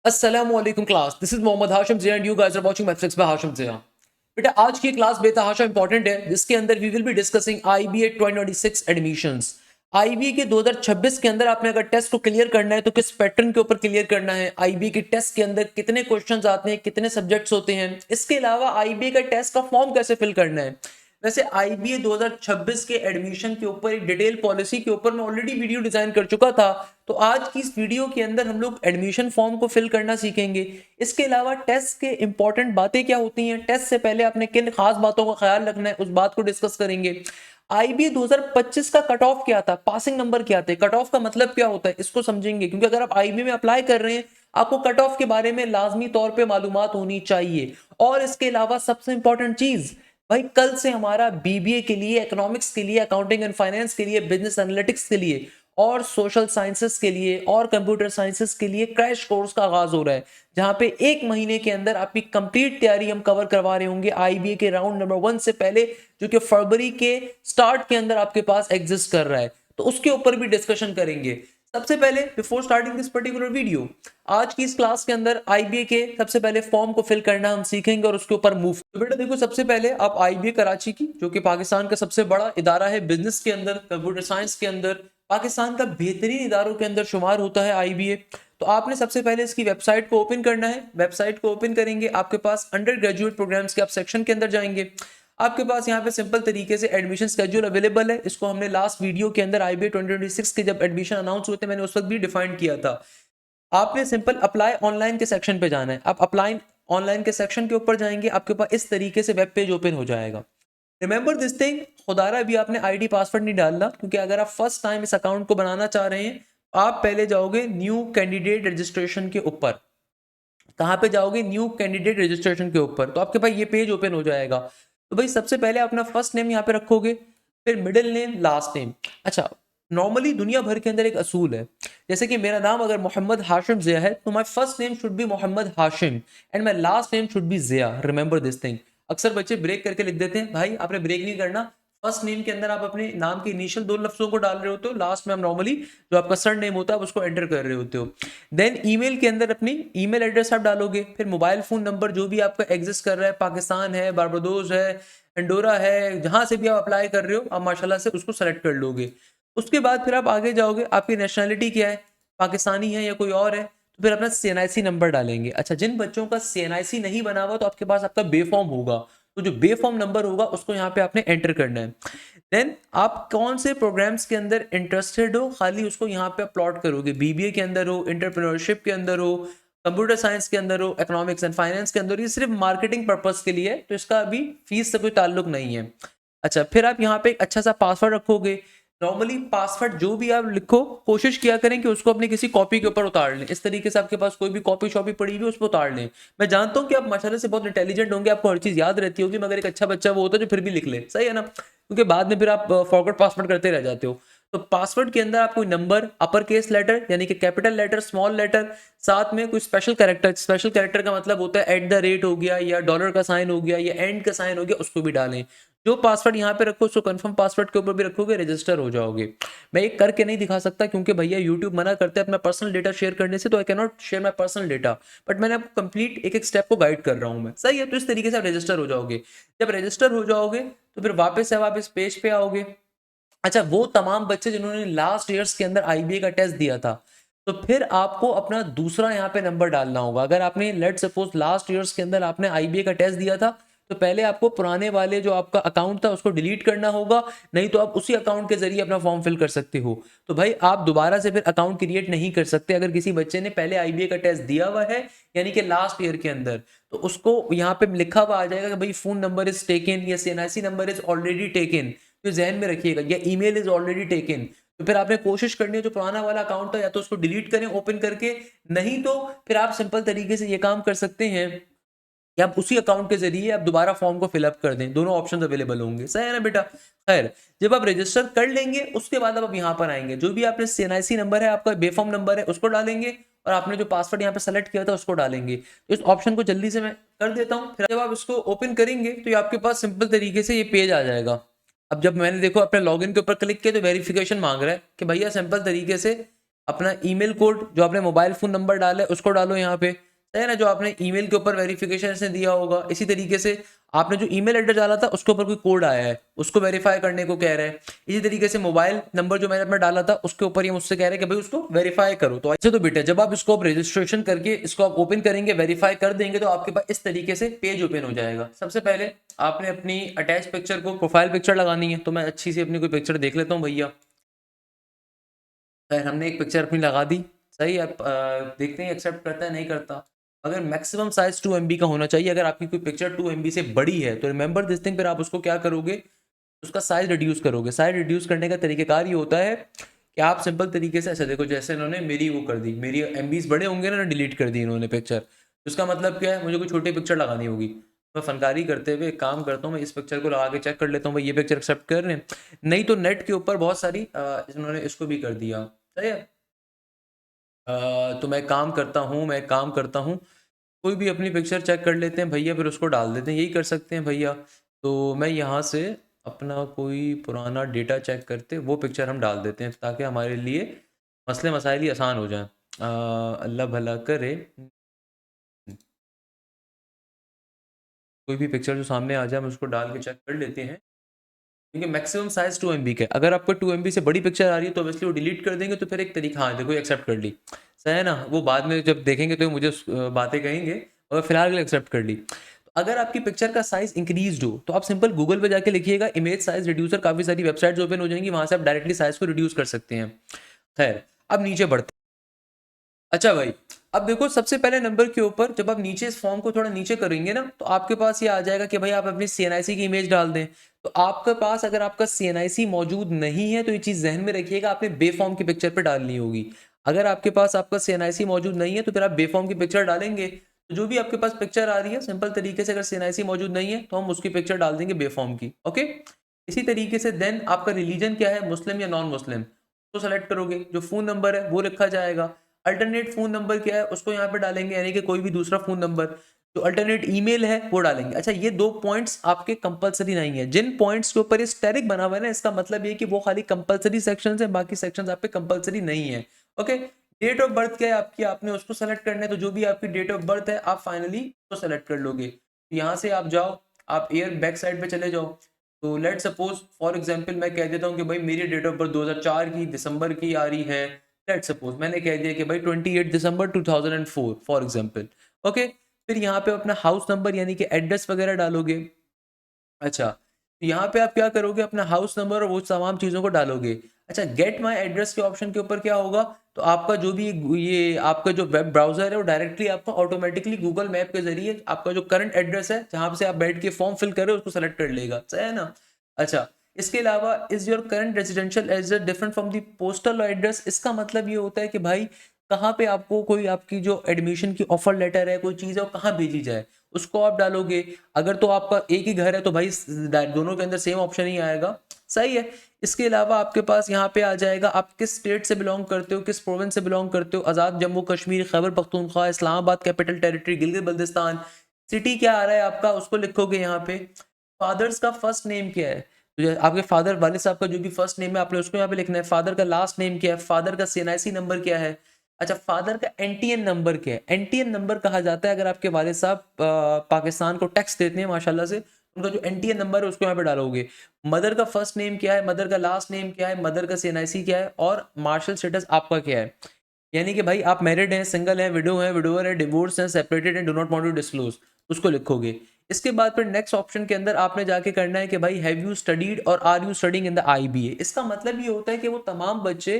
Assalamualaikum class. This is Mohammad Hashim Zia and you guys are watching Mathflix by Hashim Zia. बेटा आज की class बेतहाशा important है जिसके अंदर we will be discussing IBA 2026 admissions. IBA के 2026 के अंदर आपने अगर टेस्ट को क्लियर करना है तो किस पैटर्न के ऊपर क्लियर करना है, आईबीए के टेस्ट के अंदर कितने क्वेश्चंस आते हैं, कितने सब्जेक्ट्स होते हैं, इसके अलावा आईबीए का टेस्ट का फॉर्म कैसे फिल करना है। वैसे आईबीए 2026 के एडमिशन के ऊपर एक डिटेल पॉलिसी के ऊपर मैं ऑलरेडी वीडियो डिजाइन कर चुका था, तो आज की इस वीडियो के अंदर हम लोग एडमिशन फॉर्म को फिल करना सीखेंगे। इसके अलावा टेस्ट के इंपॉर्टेंट बातें क्या होती हैं, टेस्ट से पहले आपने किन खास बातों का ख्याल रखना है, उस बात को डिस्कस करेंगे। आईबीए 2025 का कट ऑफ क्या था, पासिंग नंबर क्या थे, कट ऑफ का मतलब क्या होता है, इसको समझेंगे क्योंकि अगर आप आईबीए में अप्लाई कर रहे हैं आपको कट ऑफ के बारे में लाजमी तौर पे मालूमात होनी चाहिए। और इसके अलावा सबसे इंपॉर्टेंट चीज, भाई कल से हमारा बीबीए के लिए, इकोनॉमिक्स के लिए, अकाउंटिंग एंड फाइनेंस के लिए, बिजनेस एनालिटिक्स के लिए और सोशल साइंसेस के लिए और कंप्यूटर साइंसेस के लिए क्रैश कोर्स का आगाज हो रहा है, जहां पे एक महीने के अंदर आपकी कंप्लीट तैयारी हम कवर करवा रहे होंगे आईबीए के राउंड नंबर 1 से पहले, जो कि फरवरी के स्टार्ट के अंदर आपके पास एग्जिस्ट कर रहा है। तो उसके ऊपर भी डिस्कशन करेंगे। सबसे पहले before starting this particular video, आज की इस क्लास के अंदर आईबीए के सबसे पहले फॉर्म को फिल करना हम सीखेंगे और उसके ऊपर मूव। तो बेटा देखो, सबसे पहले आप आईबीए कराची की, जो कि पाकिस्तान का सबसे बड़ा इदारा है बिजनेस के अंदर, कंप्यूटर साइंस के अंदर, पाकिस्तान का बेहतरीन इदारों के अंदर शुमार होता है आईबीए। तो आपने सबसे पहले इसकी वेबसाइट को ओपन करना है। वेबसाइट को ओपन करेंगे, आपके पास अंडर ग्रेजुएट प्रोग्राम्स के आप सेक्शन के अंदर जाएंगे। आपके पास यहाँ पे सिंपल तरीके से एडमिशन स्केड्यूल अवेलेबल है। इसको हमने लास्ट वीडियो के अंदर आईबीए 2026 के जब एडमिशन अनाउंस हुए थे मैंने उस वक्त भी डिफाइन किया था। आपने सिंपल अप्लाई ऑनलाइन के सेक्शन पे जाना है। आप अप्लाई ऑनलाइन के सेक्शन के ऊपर जाएंगे, आपके पास इस तरीके से वेब पेज ओपन हो जाएगा। रिमेंबर दिस थिंग, खुदारा भी आपने आईडी पासवर्ड नहीं डालना, क्योंकि अगर आप फर्स्ट टाइम इस अकाउंट को बनाना चाह रहे हैं आप पहले जाओगे न्यू कैंडिडेट रजिस्ट्रेशन के ऊपर। कहाँ पे जाओगे? न्यू कैंडिडेट रजिस्ट्रेशन के ऊपर। तो आपके पास ये पेज ओपन हो जाएगा। तो भाई सबसे पहले अपना फर्स्ट नेम यहाँ पे रखोगे, फिर मिडिल नेम, लास्ट नेम। अच्छा, नॉर्मली दुनिया भर के अंदर एक असूल है, जैसे कि मेरा नाम अगर मोहम्मद हाशिम जिया है तो my first name should be Mohammad Hashim and my last name should be Zia. Remember this thing. अक्सर बच्चे ब्रेक करके लिख देते हैं, भाई आपने ब्रेक नहीं करना। फर्स्ट नेम के अंदर आप अपने नाम के इनिशियल 2 लफ्जों को डाल रहे होते हो, लास्ट में आप नॉर्मली जो आपका सर नेम होता है उसको एंटर कर रहे होते हो। देन ईमेल के अंदर अपनी ईमेल एड्रेस आप डालोगे, फिर मोबाइल फोन नंबर जो भी आपका एग्जिस्ट कर रहा है, पाकिस्तान है, बारबाडोस है, एंडोरा है, जहां से भी आप अप्लाई कर रहे हो आप माशाल्लाह से उसको सेलेक्ट कर लोगे। उसके बाद फिर आप आगे जाओगे, आपकी नेशनलिटी क्या है, पाकिस्तानी है या कोई और है, तो फिर अपना सीएनआईसी नंबर डालेंगे। अच्छा, जिन बच्चों का सीएनआईसी नहीं बना हुआ तो आपके पास आपका बे फॉर्म होगा, तो जो बे फॉर्म नंबर होगा उसको यहाँ पे आपने एंटर करना है। देन आप कौन से प्रोग्राम्स के अंदर इंटरेस्टेड हो, खाली उसको यहाँ पे प्लॉट करोगे। बीबीए के अंदर हो, एंटरप्रेन्योरशिप के अंदर हो, कंप्यूटर साइंस के अंदर हो, इकोनॉमिक्स एंड फाइनेंस के अंदर, ये सिर्फ मार्केटिंग पर्पस के लिए है, तो इसका अभी फीस से कोई ताल्लुक नहीं है। अच्छा, फिर आप यहाँ पे एक अच्छा सा पासवर्ड रखोगे। नॉर्मली पासवर्ड जो भी आप लिखो कोशिश किया करें कि उसको अपनी किसी कॉपी के ऊपर उतार लें। इस तरीके से आपके पास कोई भी कॉपी शॉपी पड़ी हुई उस पर उतार लें। मैं जानता हूँ कि आप माशाल्लाह से बहुत इंटेलिजेंट होंगे, आपको हर चीज़ याद रहती होगी, मगर एक अच्छा बच्चा वो होता है जो फिर भी लिख ले, सही है ना, क्योंकि बाद में फिर आप फॉरवर्ड पासवर्ड करते रह जाते हो। तो पासवर्ड के अंदर आप कोई नंबर, अपर केस लेटर यानी कि कैपिटल लेटर, स्मॉल लेटर, साथ में कोई स्पेशल कैरेक्टर। स्पेशल कैरेक्टर का मतलब होता है @ हो गया या डॉलर का साइन हो गया या एंड का साइन हो गया, उसको भी डालें। जो पासवर्ड यहाँ पे रखो उसको कंफर्म पासवर्ड के ऊपर भी रखोगे, रजिस्टर हो जाओगे। मैं ये करके नहीं दिखा सकता क्योंकि भैया यूट्यूब मना करते हैं अपना पर्सनल डेटा शेयर करने से, तो I can not share my personal data, but मैंने आपको कंप्लीट एक एक स्टेप को गाइड कर रहा हूँ मैं, सही है। तो इस तरीके से आप रजिस्टर हो जाओगे। जब रजिस्टर हो जाओगे तो फिर वापस से आप इस पेज पे आओगे। अच्छा, वो तमाम बच्चे जिन्होंने लास्ट ईयर्स के अंदर आईबीए का टेस्ट दिया था, तो फिर आपको अपना दूसरा यहाँ पे नंबर डालना होगा। अगर आपने लेट सपोज लास्ट ईयर्स के अंदर आपने आईबीए का टेस्ट दिया था, तो पहले आपको पुराने वाले जो आपका अकाउंट था उसको डिलीट करना होगा, नहीं तो आप उसी अकाउंट के जरिए अपना फॉर्म फिल कर सकते हो। तो भाई आप दोबारा से फिर अकाउंट क्रिएट नहीं कर सकते अगर किसी बच्चे ने पहले आईबीए का टेस्ट दिया हुआ है, यानी कि लास्ट ईयर के अंदर। तो उसको यहाँ पे लिखा हुआ आ जाएगा कि भाई फोन नंबर इज टेकन या CNIC number is already taken, तो जहन में रखिएगा, या ईमेल इज ऑलरेडी टेकन। तो फिर आपने कोशिश करनी है जो पुराना वाला अकाउंट था या तो उसको डिलीट करें ओपन करके, नहीं तो फिर आप सिंपल तरीके से ये काम कर सकते हैं कि आप उसी अकाउंट के जरिए आप दोबारा फॉर्म को फिलअप कर दें। दोनों ऑप्शन अवेलेबल होंगे, सही है ना बेटा। खैर, जब आप रजिस्टर कर लेंगे उसके बाद अब आप यहाँ पर आएंगे, जो भी आपने सीएनआईसी नंबर है, आपका बेफॉर्म नंबर है, उसको डालेंगे और आपने जो पासवर्ड यहाँ पे सेलेक्ट किया था उसको डालेंगे। तो इस ऑप्शन को जल्दी से मैं कर देता हूँ। फिर जब आप इसको ओपन करेंगे तो ये आपके पास सिंपल तरीके से ये पेज आ जाएगा। अब जब मैंने देखो अपने लॉगिन के ऊपर क्लिक किया तो वेरिफिकेशन मांग रहा है कि भैया सिंपल तरीके से अपना ईमेल कोड जो आपने मोबाइल फ़ोन नंबर डाला है उसको डालो यहाँ पे, सही है ना? जो आपने ईमेल के ऊपर वेरिफिकेशन से दिया होगा, इसी तरीके से आपने जो ईमेल एड्रेस डाला था उसके ऊपर कोई कोड आया है, उसको वेरीफाई करने को कह रहा है। इसी तरीके से मोबाइल नंबर जो मैंने अपना डाला था उसके ऊपर ये मुझसे कह रहे हैं कि भाई उसको वेरीफाई करो। तो ऐसे तो बेटा जब आप इसको आप रजिस्ट्रेशन करके इसको आप ओपन करेंगे, वेरीफाई कर देंगे, तो आपके पास इस तरीके से पेज ओपन हो जाएगा। सबसे पहले आपने अपनी अटैच पिक्चर को प्रोफाइल पिक्चर लगानी है, तो मैं अच्छी सी अपनी कोई पिक्चर देख लेता हूँ भैया। खैर हमने एक पिक्चर अपनी लगा दी, सही है। देखते हैं एक्सेप्ट करता है नहीं करता। अगर मैक्सिमम साइज 2 MB का होना चाहिए, अगर आपकी कोई पिक्चर 2 MB से बड़ी है तो रिमेंबर दिस थिंग, फिर आप उसको क्या करोगे, उसका साइज रिड्यूस करोगे। साइज रिड्यूस करने का तरीकेकार ये होता है कि आप सिंपल तरीके से ऐसे देखो, जैसे इन्होंने मेरी वो कर दी, मेरी MBs बड़े होंगे ना, डिलीट कर दी इन्होंने पिक्चर। उसका मतलब क्या है, मुझे कोई छोटी पिक्चर लगानी होगी। मैं फनकारी करते हुए एक काम करता हूँ, मैं इस पिक्चर को लगा के चेक कर लेता हूँ भाई ये पिक्चर एक्सेप्ट कर रहे हैं। नहीं तो नेट के ऊपर बहुत सारी इन्होंने इसको भी कर दिया, सही है। तो मैं काम करता हूँ, कोई भी अपनी पिक्चर चेक कर लेते हैं भैया, फिर उसको डाल देते हैं, यही कर सकते हैं भैया। तो मैं यहाँ से अपना कोई पुराना डेटा चेक करते वो पिक्चर हम डाल देते हैं, ताकि हमारे लिए मसले मसाइल ही आसान हो जाएं। अल्लाह भला करे, कोई भी पिक्चर जो सामने आ जाए हम उसको डाल के चेक कर लेते हैं। क्योंकि मैक्सिमम साइज 2 MB का है, अगर आपको 2 MB से बड़ी पिक्चर आ रही है तो ऑब्वियसली वो डिलीट कर देंगे, तो फिर एक तरीका, हाँ देखो एक्सेप्ट कर ली, सही है ना? वो बाद में जब देखेंगे तो मुझे बातें कहेंगे, और फिलहाल के लिए एक्सेप्ट कर ली। तो अगर आपकी पिक्चर का साइज इंक्रीज हो तो आप सिंपल गूगल पे जाके लिखिएगा इमेज साइज रिड्यूसर, काफ़ी सारी वेबसाइट्स ओपन हो जाएंगी, वहां से आप डायरेक्टली साइज को रिड्यूस कर सकते हैं। खैर अब नीचे बढ़ते, अच्छा भाई, अब देखो सबसे पहले नंबर के ऊपर जब आप नीचे इस फॉर्म को थोड़ा नीचे करेंगे ना, तो आपके पास ये आ जाएगा कि भाई आप अपनी CNIC की इमेज डाल दें। तो आपके पास अगर आपका CNIC मौजूद नहीं है तो ये चीज़ जहन में रखिएगा, आपने बेफॉर्म की पिक्चर पे डालनी होगी। अगर आपके पास आपका CNIC मौजूद नहीं है तो फिर आप बेफॉर्म की पिक्चर डालेंगे, तो जो भी आपके पास पिक्चर आ रही है सिंपल तरीके से, अगर CNIC मौजूद नहीं है तो हम उसकी पिक्चर डाल देंगे बेफॉर्म की, ओके। इसी तरीके से देन आपका रिलीजन क्या है, मुस्लिम या नॉन मुस्लिम, तो सेलेक्ट करोगे। जो फ़ोन नंबर है वो लिखा जाएगा। अल्टरनेट फ़ोन नंबर क्या है उसको यहाँ पे डालेंगे, यानी कि कोई भी दूसरा फ़ोन नंबर। जो अल्टरनेट ईमेल है वो डालेंगे। अच्छा, ये 2 पॉइंट्स आपके कंपल्सरी नहीं है। जिन पॉइंट्स के ऊपर ये स्टेरिक बना हुआ है ना, इसका मतलब ये कि वो खाली कंपल्सरी सेक्शंस हैं, बाकी सेक्शंस आप पे कंपल्सरी नहीं है, ओके। डेट ऑफ बर्थ क्या है आपकी, आपने उसको सेलेक्ट करना है, तो जो भी आपकी डेट ऑफ बर्थ है आप फाइनली उसको सेलेक्ट कर लोगे। यहाँ से आप जाओ, आप एयर बैक साइड पे चले जाओ। तो लेट सपोज फॉर एग्जांपल मैं कह देता हूँ कि भाई मेरी डेट ऑफ बर्थ 2004 की दिसंबर की आ रही है। लेट सपोज मैंने कह दिया कि भाई 28 दिसंबर 2004 फॉर एग्जांपल, ओके। फिर यहाँ पे अपना हाउस नंबर यानी कि एड्रेस वगैरह डालोगे। अच्छा, तो यहाँ पे आप क्या करोगे, अपना हाउस नंबर और वो तमाम चीज़ों को डालोगे। अच्छा, गेट माय एड्रेस के ऑप्शन के ऊपर क्या होगा, तो आपका जो भी ये आपका जो वेब ब्राउजर है वो डायरेक्टली आपको ऑटोमेटिकली गूगल मैप के जरिए आपका जो करंट एड्रेस है जहाँ से आप बैठ के फॉर्म फिल कर रहे हो उसको सेलेक्ट कर लेगा, सही है ना? अच्छा, इसके अलावा is your current residential address different from the postal address, इसका मतलब ये होता है कि भाई कहाँ पे आपको कोई आपकी जो एडमिशन की ऑफर लेटर है, कोई चीज़ है, वो कहाँ भेजी जाए, उसको आप डालोगे। अगर तो आपका एक ही घर है तो भाई दोनों के अंदर सेम ऑप्शन ही आएगा, सही है। इसके अलावा आपके पास यहाँ पे आ जाएगा आप किस स्टेट से बिलोंग करते हो, किस प्रोविंस से बिलोंग करते हो, Azad Jammu Kashmir, Khyber Pakhtunkhwa, Islamabad capital territory, Gilgit Baltistan. City क्या आ रहा है आपका उसको लिखोगे यहाँ पे। फादर्स का फर्स्ट नेम क्या है, तो आपके फादर वालिद साहब का जो भी फर्स्ट नेम है आपने उसको यहाँ पे लिखना है। फादर का लास्ट नेम क्या है, फादर का CNIC नंबर क्या है। अच्छा, फादर का NTN नंबर क्या है, NTN नंबर कहा जाता है अगर आपके वालिद साहब पाकिस्तान को टैक्स देते हैं माशाल्लाह से, उनका जो NTN नंबर है उसको यहाँ पे डालोगे। मदर का फर्स्ट नेम क्या है, मदर का लास्ट नेम क्या है, मदर का CNIC क्या है, और मार्शल स्टेटस आपका क्या है, यानी कि भाई आप मैरिड हैं, सिंगल हैं, विडो हैं, विडोअर है, डिवोर्स हैं, सेपरेटेड हैं, do not want to disclose, उसको लिखोगे। इसके बाद फिर नेक्स्ट ऑप्शन के अंदर आपने जाके करना है कि भाई हैव यू स्टडीड और are you studying in the IBA। इसका मतलब ये होता है कि वो तमाम बच्चे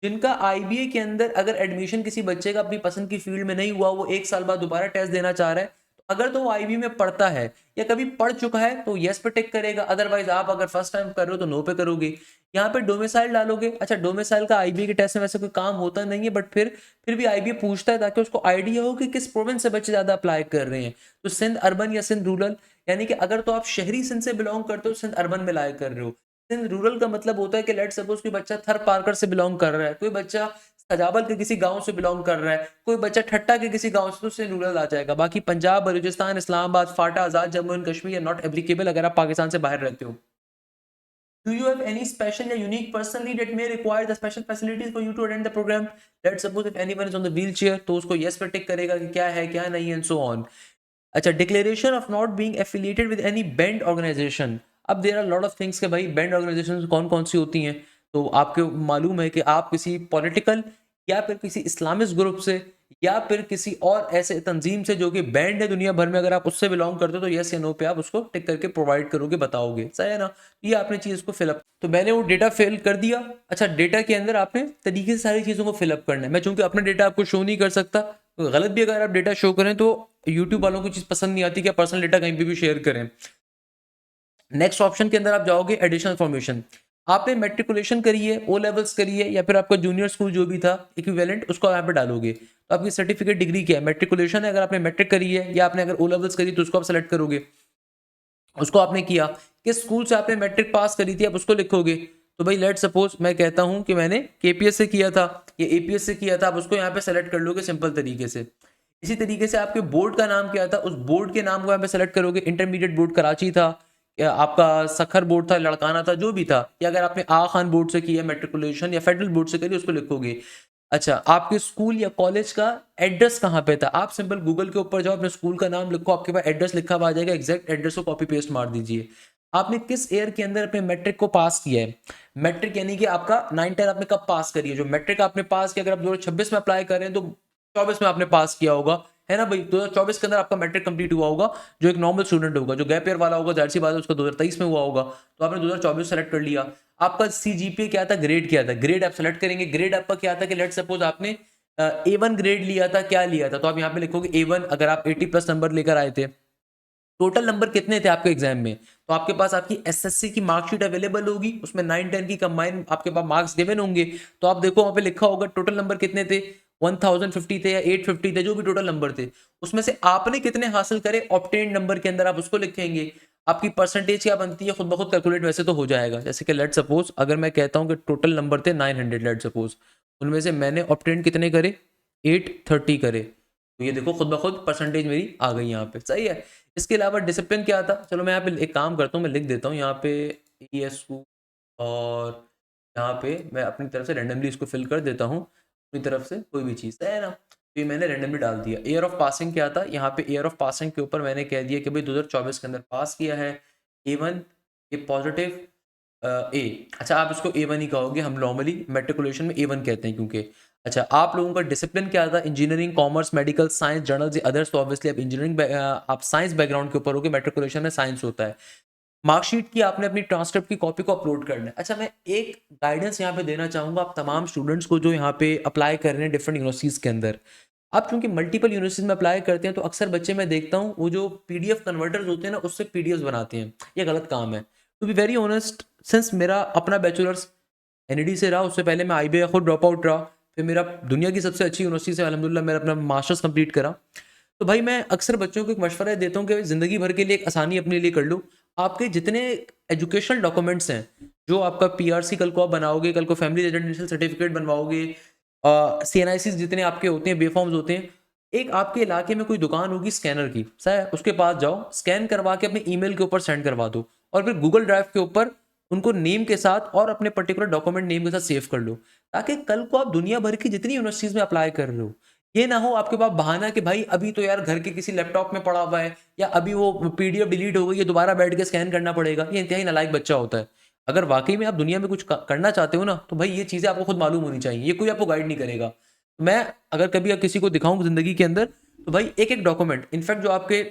जिनका IBA के अंदर अगर एडमिशन किसी बच्चे का अपनी पसंद की फील्ड में नहीं हुआ, वो 1 साल बाद दोबारा टेस्ट देना चाह रहा है, तो अगर तो वो IBA में पढ़ता है या कभी पढ़ चुका है तो येस पे टिक करेगा, अदरवाइज आप अगर फर्स्ट टाइम कर रहे हो तो नो पे करोगे। यहाँ पे डोमिसाइल डालोगे। अच्छा, डोमिसाइल का IBA के टेस्ट में वैसे कोई काम होता नहीं है, बट फिर भी IBA पूछता है ताकि उसको आइडिया हो कि किस प्रोविंस से बच्चे ज़्यादा अप्लाई कर रहे हैं। तो सिंध अर्बन या सिंध रूरल, यानी कि अगर तो आप शहरी सिंध से बिलोंग करते हो, सिंध अर्बन में अप्लाई कर रहे हो। सिंध रूरल का मतलब होता है कि लेट सपोज कोई बच्चा थर पारकर से बिलोंग कर रहा है, कोई बच्चा सजावल के किसी गांव से बिलोंग कर रहा है, कोई बच्चा ठट्टा के किसी गांव से, तो उससे रूरल आ जाएगा। बाकी Punjab, Balochistan, Islamabad, FATA, Azad Jammu and Kashmir not applicable अगर आप पाकिस्तान से बाहर रहते हो। Do you have any special or unique personality that may require the special facilities for you to attend the program? Let's suppose if anyone is on the wheelchair, तो उसको yes पे टिक करेगा कि क्या है क्या नहीं and so on. अच्छा, declaration of not being affiliated with any banned organisation. अब there are lot of things के भाई बैंड ऑर्गेनाइजेशन कौन कौन सी होती हैं. तो आपको मालूम है कि आप किसी पॉलिटिकल या फिर किसी इस्लामिस्ट ग्रुप से या फिर किसी और ऐसे तंजीम से जो कि बैंड है दुनिया भर में, अगर आप उससे बिलोंग करते हो तो यस या नो पे आप उसको टिक करके प्रोवाइड करोगे, बताओगे. सही है ना. ये आपने चीज़ को फिलअप, तो मैंने वो डेटा फिल कर दिया. अच्छा, डेटा के अंदर आपने तरीके से सारी चीज़ों को फिलअप करना है. मैं चूंकि अपना डेटा आपको शो नहीं कर सकता, तो गलत भी अगर आप डेटा शो करें तो यूट्यूब वालों को चीज़ पसंद नहीं आती कि आप पर्सनल डेटा कहीं पे भी शेयर करें. नेक्स्ट ऑप्शन के अंदर आप जाओगे एडिशनल इन्फॉर्मेशन. आपने मेट्रिकुलेशन करी है, ओ लेवल्स करी है या फिर आपका जूनियर स्कूल जो भी था इक्विवेलेंट, उसको यहाँ पे डालोगे. तो आपकी सर्टिफिकेट डिग्री क्या है, मेट्रिकुलेशन है. अगर आपने मैट्रिक करी है या आपने अगर ओ लेवल्स करी तो उसको आप सेलेक्ट करोगे. उसको आपने किया, किस स्कूल से आपने मैट्रिक पास करी थी आप उसको लिखोगे. तो भाई लेट सपोज मैं कहता हूँ कि मैंने केपीएस से किया था या एपीएस से किया था, आप उसको यहाँ पे सेलेक्ट कर लोगे सिंपल तरीके से. इसी तरीके से आपके बोर्ड का नाम क्या था, उस बोर्ड के नाम को यहाँ पे सेलेक्ट करोगे. इंटरमीडिएट बोर्ड कराची था या आपका सखर बोर्ड था, लड़काना था, जो भी था. या अगर आपने आ खान बोर्ड से किया मेट्रिकुलेशन या फेडरल बोर्ड से करी, उसको लिखोगे. अच्छा, आपके स्कूल या कॉलेज का एड्रेस कहाँ पे था, आप सिंपल गूगल के ऊपर जाओ, अपने स्कूल का नाम लिखो, आपके पास एड्रेस लिखा हुआ आ जाएगा, एग्जैक्ट एड्रेस को कॉपी पेस्ट मार दीजिए. आपने किस ईयर के अंदर अपने मैट्रिक को पास किया है. मैट्रिक यानी कि आपका 9-10 आपने कब पास करी है. जो मैट्रिक आपने पास किया, अगर आप 2026 में अप्लाई कर रहे हैं तो 24 में आपने पास किया होगा, है ना भाई. 2024 के अंदर आपका मैट्रिक कंप्लीट हुआ होगा. जो एक नॉर्मल स्टूडेंट होगा, जो गैप ईयर वाला होगा, जाहिर सी बात है उसका 2023 में हुआ होगा, तो आपने 2024 सेलेक्ट कर लिया. आपका सीजीपीए क्या था, ग्रेड क्या था, ग्रेड आप सेलेक्ट करेंगे. ग्रेड आपका क्या था कि लेट सपोज आपने A1 ग्रेड लिया था, क्या लिया था, तो आप यहाँ पे लिखोगे A1. अगर आप 80+ नंबर लेकर आए थे, टोटल नंबर कितने थे आपके एग्जाम में, तो आपके पास आपकी एसएससी की मार्कशीट अवेलेबल होगी, उसमें 9-10 की कंबाइन आपके पास मार्क्स गिवन होंगे. तो आप देखो वहां पे लिखा होगा टोटल नंबर कितने थे, 1050 थे या 850 थे, जो भी टोटल नंबर थे, उसमें से आपने कितने हासिल करे ऑब्टेन नंबर के अंदर, आप उसको लिखेंगे. आपकी परसेंटेज क्या बनती है, खुद ब खुद कैलकुलेट वैसे तो हो जाएगा. जैसे कि लेट सपोज अगर मैं कहता हूँ कि टोटल नंबर थे 900, लेट सपोज उनमें से मैंने ऑब्टेन कितने करे, 830 करे, तो ये देखो खुद ब खुद परसेंटेज मेरी आ गई यहाँ पे. सही है. इसके अलावा डिसिप्लिन क्या था, चलो मैं यहाँ पे एक काम करता हूँ, मैं लिख देता हूँ यहाँ पे ESU, और यहाँ पे मैं अपनी तरफ से रैंडमली इसको फिल कर देता हूँ, अपनी तरफ से कोई भी चीज़ है ना. तो ये मैंने रैंडमली डाल दिया. ईयर ऑफ पासिंग क्या था, यहाँ पे ईयर ऑफ पासिंग के ऊपर मैंने कह दिया कि भाई 2024 के अंदर पास किया है. A1 ये पॉजिटिव ए. अच्छा, आप इसको A1 ही कहोगे, हम नॉर्मली मेट्रिकुलेशन में A1 कहते हैं क्योंकि. अच्छा, आप लोगों का डिसिप्लिन क्या था, engineering, commerce, medical, science, journals, others. तो ऑब्वियसली आप इंजीनियरिंग आप साइंस बैकग्राउंड के ऊपर हो, मेट्रिकुलेशन में साइंस होता है. मार्कशीट की आपने अपनी ट्रांसक्रिप्ट की कॉपी को अपलोड करना है. अच्छा, मैं एक गाइडेंस यहाँ पे देना चाहूँगा आप तमाम स्टूडेंट्स को जो यहाँ पे अप्लाई कर रहे हैं डिफरेंट यूनिवर्सिटीज़ के अंदर. आप चूंकि मल्टीपल यूनिवर्सिटीज में अप्लाई करते हैं तो अक्सर बच्चे मैं देखता हूँ वो जो PDF कन्वर्टर्स होते हैं ना, उससे PDFs बनाते हैं. ये गलत काम है. To be very honest, since मेरा अपना बैचलर्स NED से रहा, उससे पहले मैं IBA खुद ड्रॉप आउट रहा, फिर मेरा दुनिया की सबसे अच्छी यूनिवर्सिटी से अल्हम्दुलिल्लाह मेरा अपना मास्टर्स कंप्लीट करा. तो भाई मैं अक्सर बच्चों को एक मशवरा देता हूँ कि ज़िंदगी भर के लिए एक आसानी अपने लिए कर लो. आपके जितने एजुकेशनल डॉक्यूमेंट्स हैं, जो आपका PRC कल को आप बनाओगे, कल को फैमिली रेजिडेंशियल सर्टिफिकेट बनवाओगे, CNICs जितने आपके होते हैं, बेफॉर्म्स होते हैं, एक आपके इलाके में कोई दुकान होगी स्कैनर की, सही, उसके पास जाओ, स्कैन करवा के अपने ईमेल के ऊपर सेंड करवा दो, और फिर गूगल ड्राइव के ऊपर उनको नेम के साथ और अपने पर्टिकुलर डॉक्यूमेंट नेम के साथ सेव कर लो, ताकि कल को आप दुनिया भर की जितनी यूनिवर्सिटीज में अप्लाई कर रहे हो, ये ना हो आपके पास बहाना कि भाई अभी तो यार घर के किसी लैपटॉप में पड़ा हुआ है, या अभी वो PDF डिलीट हो गई, ये दोबारा बैठ के स्कैन करना पड़ेगा. ये इंतहाई नालायक बच्चा होता है. अगर वाकई में आप दुनिया में कुछ करना चाहते हो ना, तो भाई ये चीज़ें आपको खुद मालूम होनी चाहिए, ये कोई आपको गाइड नहीं करेगा. मैं अगर कभी किसी को दिखाऊं जिंदगी के अंदर, तो भाई एक एक डॉक्यूमेंट, इनफैक्ट जो आपके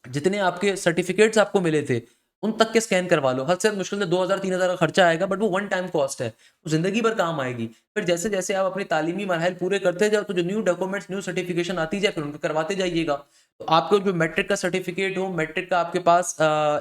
जितने आपके सर्टिफिकेट्स आपको मिले थे उन तक के स्कैन करवा लो. हद से मुश्किल से 2000-3000 का खर्चा आएगा, बट वो वन टाइम कॉस्ट है, वो जिंदगी भर काम आएगी. फिर जैसे जैसे आप अपने तालीमी मरहल पूरे करते जाओ, तो जो न्यू डॉक्यूमेंट्स, न्यू सर्टिफिकेशन आती जाए, फिर उनको करवाते जाइएगा. तो आपको जो मैट्रिक का सर्टिफिकेट हो, मैट्रिक का आपके पास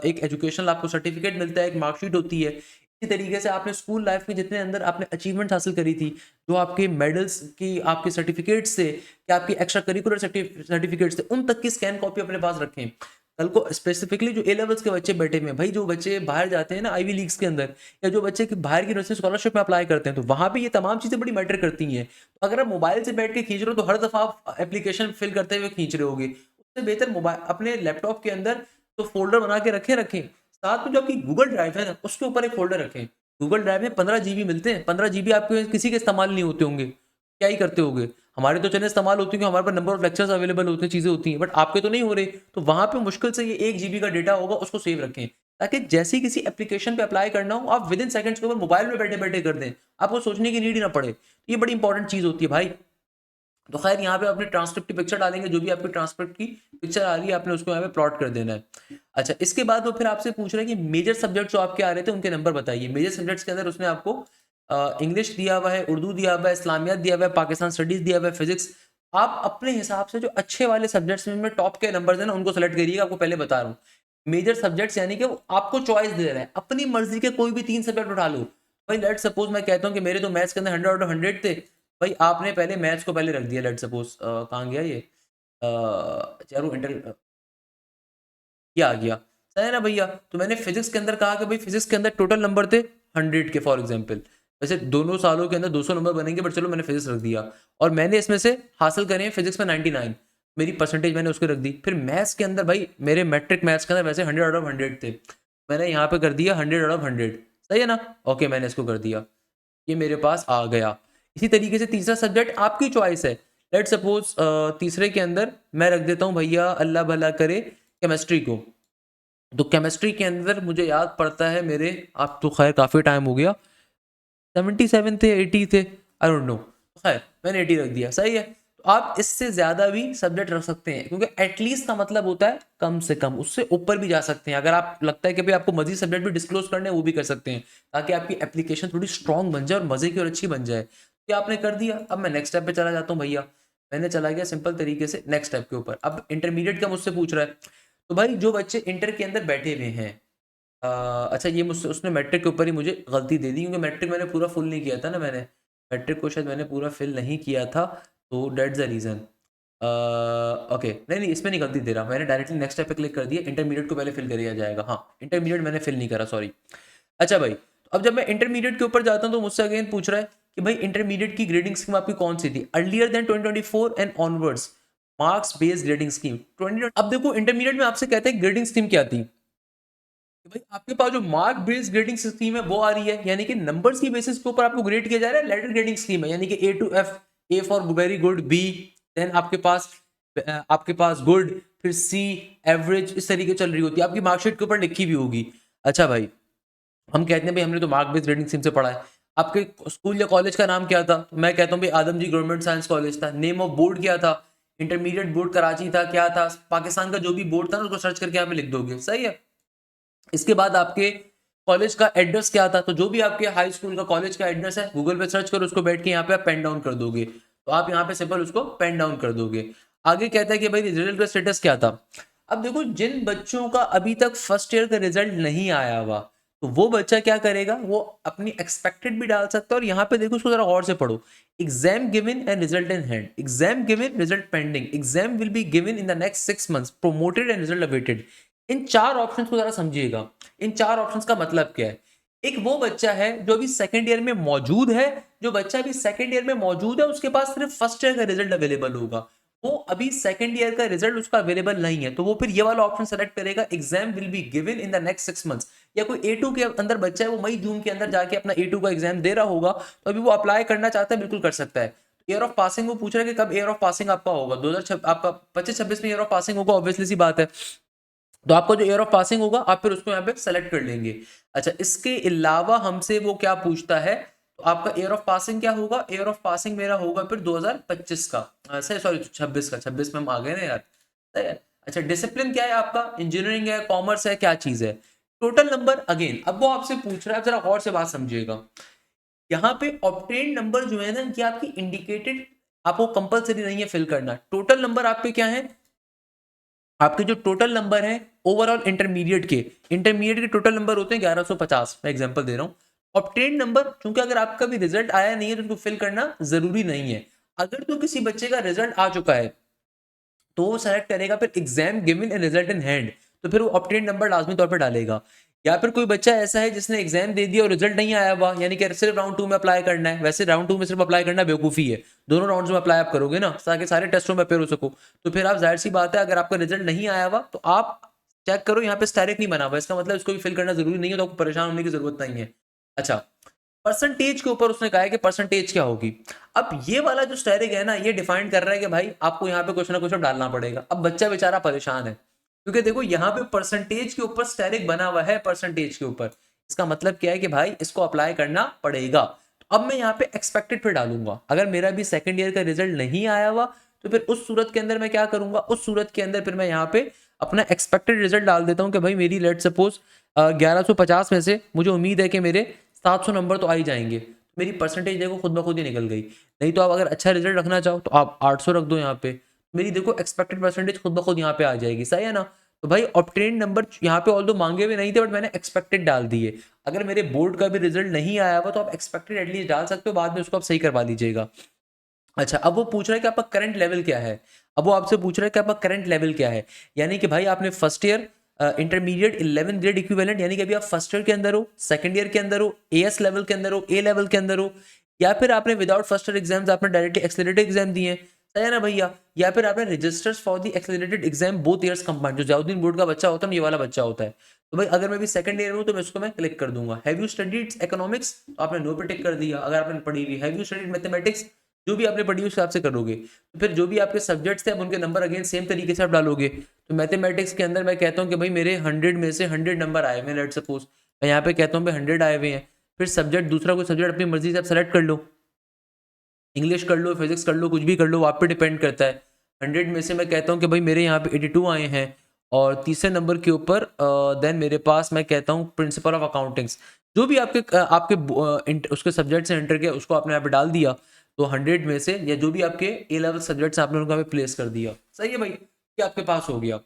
एक एजुकेशनल आपको सर्टिफिकेट मिलता है, एक मार्कशीट होती है. इसी तरीके से आपने स्कूल लाइफ में जितने अंदर आपने अचीवमेंट हासिल करी थी, जो आपके मेडल्स की आपके सर्टिफिकेट्स थे, या आपकी एक्स्ट्रा करिकुलर सर्टिफिकेट्स थे, उन तक की स्कैन कॉपी अपने पास रखें. कल को स्पेसिफिकली जो A लेवल्स के बच्चे बैठे हुए हैं, भाई जो बच्चे बाहर जाते हैं ना आईवी लीग्स के अंदर, या जो बच्चे बाहर की यूनिवर्सिटी स्कॉलरशिप में अप्लाई करते हैं, तो वहां पे ये तमाम चीजें बड़ी मैटर करती हैं. तो अगर आप मोबाइल से बैठ के खींच रहे हो, तो हर दफा आप एप्लीकेशन फिल करते हुए खींच रहे होगे, उससे बेहतर मोबाइल अपने लैपटॉप के अंदर तो फोल्डर बना के रखें. साथ में जो आपकी गूगल ड्राइव है ना उसके ऊपर एक फोल्डर रखें। गूगल ड्राइव में 15 GB मिलते हैं, 15 GB आपके किसी के इस्तेमाल नहीं होते होंगे, क्या ही करते होंगे। हमारे तो चैनल इस्तेमाल होते हैं कि हमारे पास नंबर ऑफ लेक्चर्स अवेलेबल होते हैं, चीज़ें होती हैं, बट आपके तो नहीं हो रहे। तो वहाँ पे मुश्किल से ये 1 GB का डेटा होगा, उसको सेव रखें, ताकि जैसे ही किसी एप्लीकेशन पे अप्लाई करना हो आप विद इन सेकंड्स के ऊपर मोबाइल में बैठे बैठे कर दें, आपको सोचने की नीड ही ना पड़े। ये बड़ी इंपॉर्टेंट चीज़ होती है भाई। तो खैर यहाँ पे अपनी ट्रांसक्रिप्ट की पिक्चर डालेंगे, जो भी आपकी ट्रांसक्रिप्ट की पिक्चर आ रही है आपने उसको यहाँ पे प्लॉट कर देना है। अच्छा, इसके बाद वो फिर आपसे पूछ रहा है कि मेजर सब्जेक्ट जो आपके आ रहे थे उनके नंबर बताइए। मेजर सब्जेक्ट्स के अंदर उसने आपको इंग्लिश दिया हुआ है, उर्दू दिया हुआ है, इस्लामियात दिया हुआ है, पाकिस्तान स्टडीज दिया हुआ है, फिजिक्स। आप अपने हिसाब से जो अच्छे वाले सब्जेक्ट्स में टॉप के नंबर है ना उनको सेलेक्ट करिएगा। आपको पहले बता रहा हूँ, मेजर सब्जेक्ट्स यानी कि वो आपको चॉइस दे रहा है, अपनी मर्जी के कोई भी 3 सब्जेक्ट उठा लो। भाई लेट सपोज मैं कहता हूँ कि मेरे तो मैथ्स के अंदर 100/100 थे, भाई आपने पहले मैथ्स को पहले रख दिया। लेट सपोज कहाँ गया ये, चारों इंटर ये आ गया, सही है ना भैया। तो मैंने फिजिक्स के अंदर कहा कि भाई फिजिक्स के अंदर टोटल नंबर थे 100 के फॉर एग्जांपल। वैसे दोनों सालों के अंदर 200 नंबर बनेंगे, बट चलो मैंने फिजिक्स रख दिया। और मैंने इसमें से हासिल करे फिजिक्स में 99, मेरी परसेंटेज मैंने उसको रख दी। फिर मैथ्स के अंदर भाई मेरे मैट्रिक मैथ्स के अंदर वैसे 100/100 थे, मैंने यहाँ पे कर दिया 100/100, सही है ना। ओके, मैंने इसको कर दिया, ये मेरे पास आ गया। इसी तरीके से तीसरा सब्जेक्ट आपकी चॉइस है। लेट सपोज तीसरे के अंदर मैं रख देता हूँ भैया, अल्लाह भला करे, केमिस्ट्री को। तो केमिस्ट्री के अंदर मुझे याद पड़ता है मेरे, आप तो खैर काफ़ी टाइम हो गया, 77 थे, 80 थे, आई डोंट नो, खैर मैंने 80 रख दिया, सही है। तो आप इससे ज़्यादा भी सब्जेक्ट रख सकते हैं, क्योंकि एटलीस्ट का मतलब होता है कम से कम, उससे ऊपर भी जा सकते हैं। अगर आप लगता है कि भाई आपको मजीद सब्जेक्ट भी डिस्क्लोज करने हैं, वो भी कर सकते हैं, ताकि आपकी एप्लीकेशन थोड़ी स्ट्रॉन्ग बन जाए और मज़े की और अच्छी बन जाए। तो आपने कर दिया, अब मैं नेक्स्ट स्टेप पे चला जाता हूँ भैया। मैंने चला गया सिंपल तरीके से नेक्स्ट स्टेप के ऊपर। अब इंटरमीडिएट का मुझसे पूछ रहा है, तो भाई जो बच्चे इंटर के अंदर बैठे हुए हैं, अच्छा ये मुझसे उसने मैट्रिक के ऊपर ही मुझे गलती दे दी, क्योंकि मैट्रिक मैंने पूरा फुल नहीं किया था ना, मैंने मैट्रिक को शायद मैंने पूरा फिल नहीं किया था, तो डेट्स द रीज़न। ओके, नहीं नहीं, इसमें नहीं गलती दे रहा, मैंने डायरेक्टली नेक्स्ट स्टेप पे क्लिक कर दिया, इंटरमीडिएट को पहले फिल किया जाएगा। हाँ, इंटरमीडिएट मैंने फिल नहीं करा, सॉरी। अच्छा भाई, तो अब जब मैं इंटरमीडिएट के ऊपर जाता हूँ तो मुझसे अगेन पूछ रहा है कि भाई इंटरमीडिएट की ग्रेडिंग स्कीम आपकी कौन सी थी, earlier than 2024 and onwards, marks based grading scheme 20। अब देखो इंटरमीडिएट में आपसे कहते हैं ग्रेडिंग स्कीम क्या थी, भाई आपके पास जो मार्क बेस्ड ग्रेडिंग स्कीम है वो आ रही है, यानी कि नंबर्स की बेसिस के ऊपर आपको ग्रेड किया जा रहा है। लेटर ग्रेडिंग स्कीम है, यानी कि A to F, A for very good, B, then आपके पास गुड, फिर सी, एवरेज, इस तरीके चल रही होती है, आपकी मार्कशीट के ऊपर लिखी भी होगी। अच्छा भाई, हम कहते हैं भाई हमने तो मार्क बेस्ड ग्रेडिंग स्कीम से पढ़ा है। आपके स्कूल या कॉलेज का नाम क्या था, तो मैं कहता हूँ भाई आदम जी गवर्नमेंट साइंस कॉलेज था। नेम ऑफ बोर्ड क्या था, इंटरमीडिएट बोर्ड कराची था, क्या था, पाकिस्तान का जो भी बोर्ड था ना उसको सर्च करके यहाँ पे लिख दोगे, सही है। इसके बाद आपके कॉलेज का एड्रेस क्या था, तो जो भी आपके हाई स्कूल का कॉलेज का एड्रेस है गूगल पे सर्च करो, उसको बैठ के यहाँ पे आप पेन डाउन कर दोगे, तो आप यहाँ पे सिंपल उसको पेन डाउन कर दोगे। आगे कहता है कि भाई रिजल्ट का स्टेटस क्या था। अब देखो, जिन बच्चों का अभी तक फर्स्ट ईयर का रिजल्ट नहीं आया हुआ, तो वो बच्चा क्या करेगा, वो अपनी एक्सपेक्टेड भी डाल सकता है। और यहाँ पे देखो, उसको जरा गौर से पढ़ो, exam given and result in hand, exam given, result pending, exam will be given in the next 6 months, promoted and result awaited. In 4 options को जरा समझिएगा। इन 4 ऑप्शंस का मतलब क्या है, एक वो बच्चा है जो अभी सेकंड ईयर में मौजूद है, जो बच्चा अभी सेकंड ईयर में मौजूद है उसके पास सिर्फ फर्स्ट ईयर का रिजल्ट अवेलेबल होगा, वो अभी सेकंड ईयर का रिजल्ट उसका अवेलेबल नहीं है, तो वो फिर ये वाला ऑप्शन सेलेक्ट करेगा, exam will be given in the next 6 months। या कोई A2 के अंदर बच्चा है, वो मई जून के अंदर जाके अपना A2 का एग्जाम दे रहा होगा, तो अभी वो अप्लाई करना चाहता है, बिल्कुल कर सकता है। ईयर ऑफ पासिंग वो पूछ रहा है कि कब ईयर ऑफ पासिंग आपका होगा, 2026 आपका 25-26 में ईयर ऑफ पासिंग होगा, ऑब्वियसली सी बात है। तो आपका जो ईयर ऑफ पासिंग होगा आप फिर उसको यहाँ पे सेलेक्ट कर लेंगे। अच्छा, इसके अलावा हमसे वो क्या पूछता है, तो आपका ईयर ऑफ पासिंग क्या होगा, ईयर ऑफ पासिंग मेरा होगा फिर 2025 का, सॉरी 26 का, 26 में हम आ गए ना यार, सही है। अच्छा, डिसिप्लिन क्या है आपका, इंजीनियरिंग है, कॉमर्स है, क्या चीज है। टोटल नंबर अगेन अब वो आपसे पूछ रहा है, जरा और से बात समझिएगा। यहाँ पे ऑब्टेन नंबर जो है ना, ये आपकी इंडिकेटेड, आपको कंपलसरी नहीं है फिल करना। टोटल नंबर आपके क्या है, आपके जो टोटल नंबर है ओवरऑल इंटरमीडिएट के टोटल नंबर होते हैं 1150, मैं एग्जांपल दे रहा हूँ। ऑब्टेन नंबर, क्योंकि अगर आपका भी रिजल्ट आया नहीं है तो उनको फिल करना जरूरी नहीं है। अगर तो किसी बच्चे का रिजल्ट आ चुका है तो वो सेलेक्ट करेगा फिर exam given and result in hand, तो फिर वो ऑब्टेन नंबर लाजमी तौर पर डालेगा। या फिर कोई बच्चा ऐसा है जिसने एग्जाम दे दिया और रिजल्ट नहीं आया हुआ, यानी कि सिर्फ राउंड 2 में अप्लाई करना है, वैसे राउंड 2 में सिर्फ अप्लाई करना बेवकूफ़ी है, दोनों राउंड्स में अप्लाई आप करोगे ना, ताकि सारे टेस्टों में अपेयर हो सको। तो फिर आप जाहिर सी बात है, अगर आपका रिजल्ट नहीं आया हुआ तो आप चेक करो यहाँ पे स्टेरिक नहीं बना हुआ, इसका मतलब इसको भी फिल करना जरूरी नहीं है, तो आपको परेशान होने की जरूरत नहीं है। अच्छा, परसेंटेज के ऊपर उसने कहा है कि परसेंटेज क्या होगी। अब ये वाला जो स्टेरिक है ना, ये डिफाइन कर रहा है कि भाई आपको यहाँ पे कुछ ना कुछ अब डालना पड़ेगा। अब बच्चा बेचारा परेशान है, क्योंकि देखो यहाँ पे परसेंटेज के ऊपर स्टेरिक बना हुआ है, परसेंटेज के ऊपर, इसका मतलब क्या है कि भाई इसको अप्लाई करना पड़ेगा। तो अब मैं यहाँ पे एक्सपेक्टेड पे डालूंगा। अगर मेरा भी सेकंड ईयर का रिजल्ट नहीं आया हुआ तो फिर उस सूरत के अंदर मैं क्या करूंगा, उस सूरत के अंदर फिर मैं यहाँ पे अपना एक्सपेक्टेड रिजल्ट डाल देता हूँ कि भाई मेरी लेट सपोज 1150 में से मुझे उम्मीद है कि मेरे 700 नंबर तो आ ही जाएंगे। मेरी परसेंटेज देखो खुद ब खुद ही निकल गई। नहीं तो आप अगर अच्छा रिजल्ट रखना चाहो तो आप 800 रख दो यहाँ पे, मेरी देखो एक्सपेक्टेड परसेंटेज खुद ब खुद यहाँ पे आ जाएगी। सही है ना। तो भाई ऑब्टेन नंबर यहाँ पे ऑल्दो मांगे हुए नहीं थे, बट मैंने एक्सपेक्टेड डाल दिए। अगर मेरे बोर्ड का भी रिजल्ट नहीं आया हुआ तो आप एक्सपेक्टेड एटलीस्ट डाल सकते हो, बाद में उसको आप सही करवा लीजिएगा। अच्छा, अब वो पूछ रहा है कि आपका करंट लेवल क्या है। अब वो आपसे पूछ रहा है कि आपका करंट लेवल क्या है, यानी कि भाई आपने first year intermediate 11 grade equivalent, यानी कि अभी आप फर्स्ट ईयर के अंदर हो, सेकंड ईयर के अंदर हो, एएस लेवल के अंदर हो, ए लेवल के अंदर हो, या फिर आपने विदाउट फर्स्ट ईयर एग्जाम्स आपने डायरेक्टली एक्सेलरेटेड एग्जाम दिए हैं। सही है ना भैया। या फिर आपने registers for the accelerated exam both years combined, जो जाउद्दीन बोर्ड का बच्चा होता है ये वाला बच्चा होता है। तो भाई अगर मैं भी सेकंड ईयर में हूँ तो मैं इसको मैं क्लिक कर दूंगा। हैव यू स्टडीड इकोनॉमिक्स, तो आपने नो पे टिक कर दिया अगर आपने पढ़ी हुई। हैव यू स्टडीड मैथमेटिक्स, जो भी आपने पढ़ी उस हिसाब से करोगे। तो फिर जो भी आपके सब्जेक्ट्स थे अब उनके नंबर अगेन सेम तरीके से आप डालोगे। तो मैथमेटिक्स के अंदर मैं कहता हूँ कि भाई मेरे 100 में से 100 नंबर आए हुए हैं, लेट सपोज मैं यहाँ पे कहता हूँ भाई 100 आए हुए हैं। फिर सब्जेक्ट दूसरा कोई सब्जेक्ट अपनी मर्जी से आप सेलेक्ट कर लो, इंग्लिश कर लो, फिजिक्स कर लो, कुछ भी कर लो, आप पे डिपेंड करता है। 100 में से मैं कहता हूँ कि भाई मेरे यहाँ पे 82 आए हैं, और तीसरे नंबर के ऊपर देन मेरे पास मैं कहता हूँ प्रिंसिपल ऑफ अकाउंटिंग्स। जो भी आपके उसके सब्जेक्ट से एंटर किया उसको आपने यहाँ पे डाल दिया। तो 100 में से, या जो भी आपके ए लेवल सब्जेक्ट्स आपने उनको यहाँ पे प्लेस कर दिया। सही है भाई, ये आपके पास हो गया।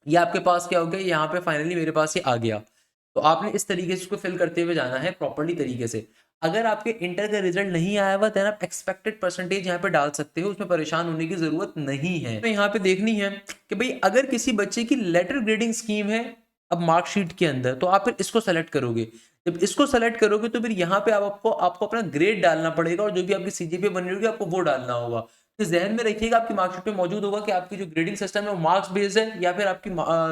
ये आपके पास क्या हो गया, यहाँ पे फाइनली मेरे पास ये आ गया। तो आपने इस तरीके से उसको फिल करते हुए जाना है प्रॉपर्ली तरीके से। अगर आपके इंटर का रिजल्ट नहीं आया हुआ तो आप एक्सपेक्टेड परसेंटेज यहाँ पे डाल सकते हो, उसमें परेशान होने की जरूरत नहीं है। तो यहाँ पे देखनी है कि भाई अगर किसी बच्चे की लेटर ग्रेडिंग स्कीम है अब मार्कशीट के अंदर, तो आप फिर इसको सेलेक्ट करोगे। जब इसको सेलेक्ट करोगे तो फिर यहाँ पे आपको आपको अपना ग्रेड डालना पड़ेगा, और जो भी आपकी सीजीपीए बनी होगी आपको वो डालना होगा। तो जहन में रखिएगा आपकी मार्कशीट में मौजूद होगा कि आपकी जो ग्रेडिंग सिस्टम है वो मार्क्स बेस्ड है, या फिर आपकी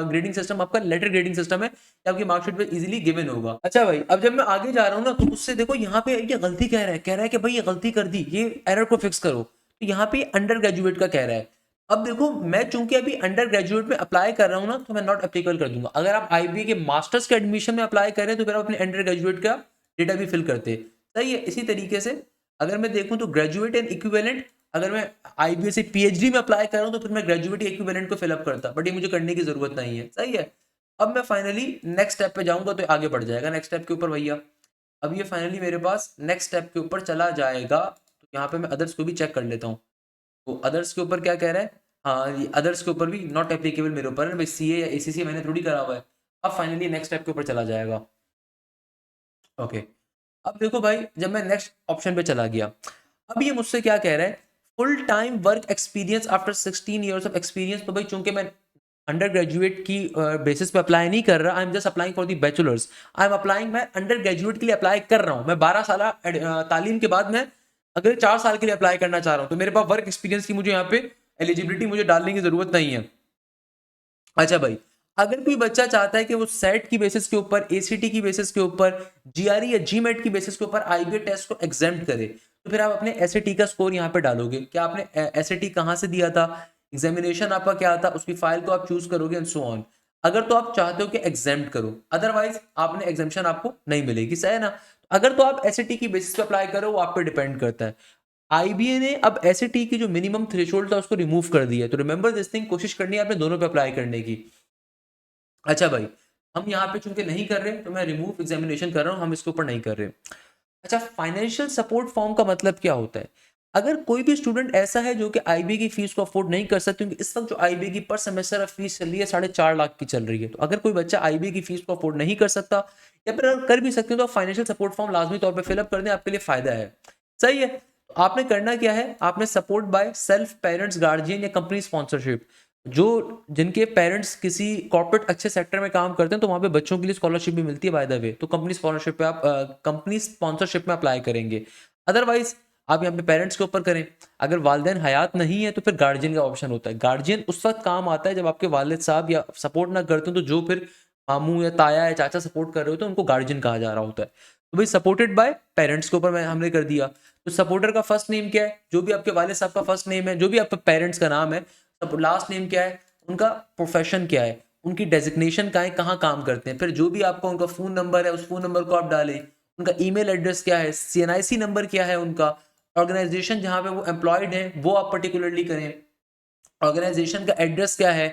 ग्रेडिंग सिस्टम आपका लेटर ग्रेडिंग सिस्टम है, या आपकी मार्कशीट पे इजीली गिवन होगा। अच्छा भाई, अब जब मैं आगे जा रहा हूँ ना तो उससे देखो यहाँ पे ये गलती कह रहा है कि भाई ये गलती कर दी, ये एरर को फिक्स करो। तो यहाँ पे अंडर ग्रेजुएट का कह रहा है। अब देखो मैं चूंकि अभी अंडर ग्रेजुएट में अप्लाई कर रहा हूँ ना, तो मैं नॉट एप्लीकेबल कर दूंगा। अगर आप आईबीए के मास्टर्स के एडमिशन में अप्लाई करें तो फिर आप अपने अंडर ग्रेजुएट का डेटा भी फिल करते। सही है। इसी तरीके से अगर मैं देखूं तो ग्रेजुएट एंड इक्विवेलेंट, अगर मैं आईबीए से पीएचडी में अप्लाई कर रहा हूं तो फिर मैं ग्रेजुएट या इक्विवेलेंट को फिलअप करता, बट ये मुझे करने की जरूरत नहीं है। सही है। अब मैं फाइनली नेक्स्ट स्टेप पे जाऊंगा तो आगे बढ़ जाएगा नेक्स्ट स्टेप के ऊपर भैया। अब ये फाइनली मेरे पास नेक्स्ट स्टेप के ऊपर चला जाएगा। तो यहाँ पे मैं अदर्स को भी चेक कर लेता हूँ। तो अदर्स के ऊपर क्या कह रहा है, हाँ ये अदर्स के ऊपर भी नॉट एप्लीकेबल मेरे ऊपर है भाई, सीए या एसीसी मैंने थोड़ी करा हुआ है। अब फाइनली नेक्स्ट स्टेप के ऊपर चला जाएगा। ओके, अब देखो भाई जब मैं नेक्स्ट ऑप्शन पे चला गया, अब ये मुझसे क्या कह रहा है, full time work experience after 16 years of experience. तो भाई चूंकि मैं अंडर ग्रेजुएट की बेसिस पे अप्लाई नहीं कर रहा, I am just applying for the bachelors, I am applying, मैं अंडर ग्रेजुएट के लिए अप्लाई कर रहा हूँ। मैं 12 साल तालीम के बाद मैं अगले 4 साल के लिए अप्लाई करना चाह रहा हूँ, तो मेरे पास वर्क एक्सपीरियंस की मुझे यहाँ पे एलिजिबिलिटी मुझे डालने की जरूरत नहीं है। अच्छा भाई, अगर कोई बच्चा चाहता है कि वो सेट की बेसिस के ऊपर, एसीटी की बेसिस के ऊपर, जीआरई या जीमेट की बेसिस के ऊपर आईबीए टेस्ट को एग्जाम करे, तो फिर आप अपने एसएटी का स्कोर यहाँ पे डालोगे कि आपने एसएटी कहाँ से दिया था, एग्जामिनेशन आपका क्या था, उसकी फाइल को आप चूज करोगे एंड सो ऑन। अगर तो आप चाहते हो कि एग्जाम करो, अदरवाइज आपने एग्जामेशन आपको नहीं मिलेगी। सही है ना। अगर तो आप एसएटी की बेसिस पे अप्लाई करो, वो आप पे डिपेंड करता है। आईबीए ने अब एसएटी की जो मिनिमम थ्रेशोल्ड था उसको रिमूव कर दिया है, तो रिमेंबर दिस थिंग, कोशिश करनी है आपने दोनों पे अप्लाई करने की। अच्छा भाई, हम यहाँ पे चूंकि नहीं कर रहे तो मैं रिमूव एग्जामिनेशन कर रहा हूँ, हम इसके ऊपर नहीं कर रहे। अच्छा, फाइनेंशियल सपोर्ट फॉर्म का मतलब क्या होता है। अगर कोई भी स्टूडेंट ऐसा है जो कि आईबीए की फीस को अफोर्ड नहीं कर सकते, क्योंकि इस वक्त जो आईबीए की पर सेमेस्टर फीस चल रही है 4.5 लाख की चल रही है, तो अगर कोई बच्चा आईबीए की फीस को अफोर्ड नहीं कर सकता, या फिर अगर कर भी सकते हैं तो फाइनेंशियल सपोर्ट फॉर्म लाजमी तौर पर फिलअप कर दें, आपके लिए फायदा है। सही है। तो आपने करना क्या है, आपने support by self, parents, guardian या कंपनी स्पॉन्सरशिप, जो जिनके पेरेंट्स किसी कॉर्पोरेट अच्छे सेक्टर में काम करते हैं तो वहां पे बच्चों के लिए स्कॉलरशिप भी मिलती है बाय द वे, तो कंपनी स्पॉन्सरशिप पे आप कंपनी स्पॉन्सरशिप में अप्लाई करेंगे। अदरवाइज आप यहाँ पे पेरेंट्स के ऊपर करें, अगर वालिदैन हयात नहीं है तो फिर गार्जियन का ऑप्शन होता है। गार्जियन उस वक्त काम आता है जब आपके वालिद साहब या सपोर्ट ना करते हो, तो जो फिर मामू या ताया या चाचा सपोर्ट कर रहे हो तो उनको गार्जियन कहा जा रहा होता है। तो भाई सपोर्टेड बाय पेरेंट्स के ऊपर मैं हमने कर दिया। तो सपोर्टर का फर्स्ट नेम क्या है, जो भी आपके वालिद साहब का फर्स्ट नेम है, जो भी आपके पेरेंट्स का नाम है, लास्ट नेम क्या है, उनका प्रोफेशन क्या है, उनकी डेजिग्नेशन का है, कहाँ काम करते हैं, फिर जो भी आपका उनका फ़ोन नंबर है उस फ़ोन नंबर को आप डालें, उनका ईमेल एड्रेस क्या है, सीएनआईसी नंबर क्या है उनका, ऑर्गेनाइजेशन जहाँ पे वो एम्प्लॉयड है वो आप पर्टिकुलरली करें, ऑर्गेनाइजेशन का एड्रेस क्या है,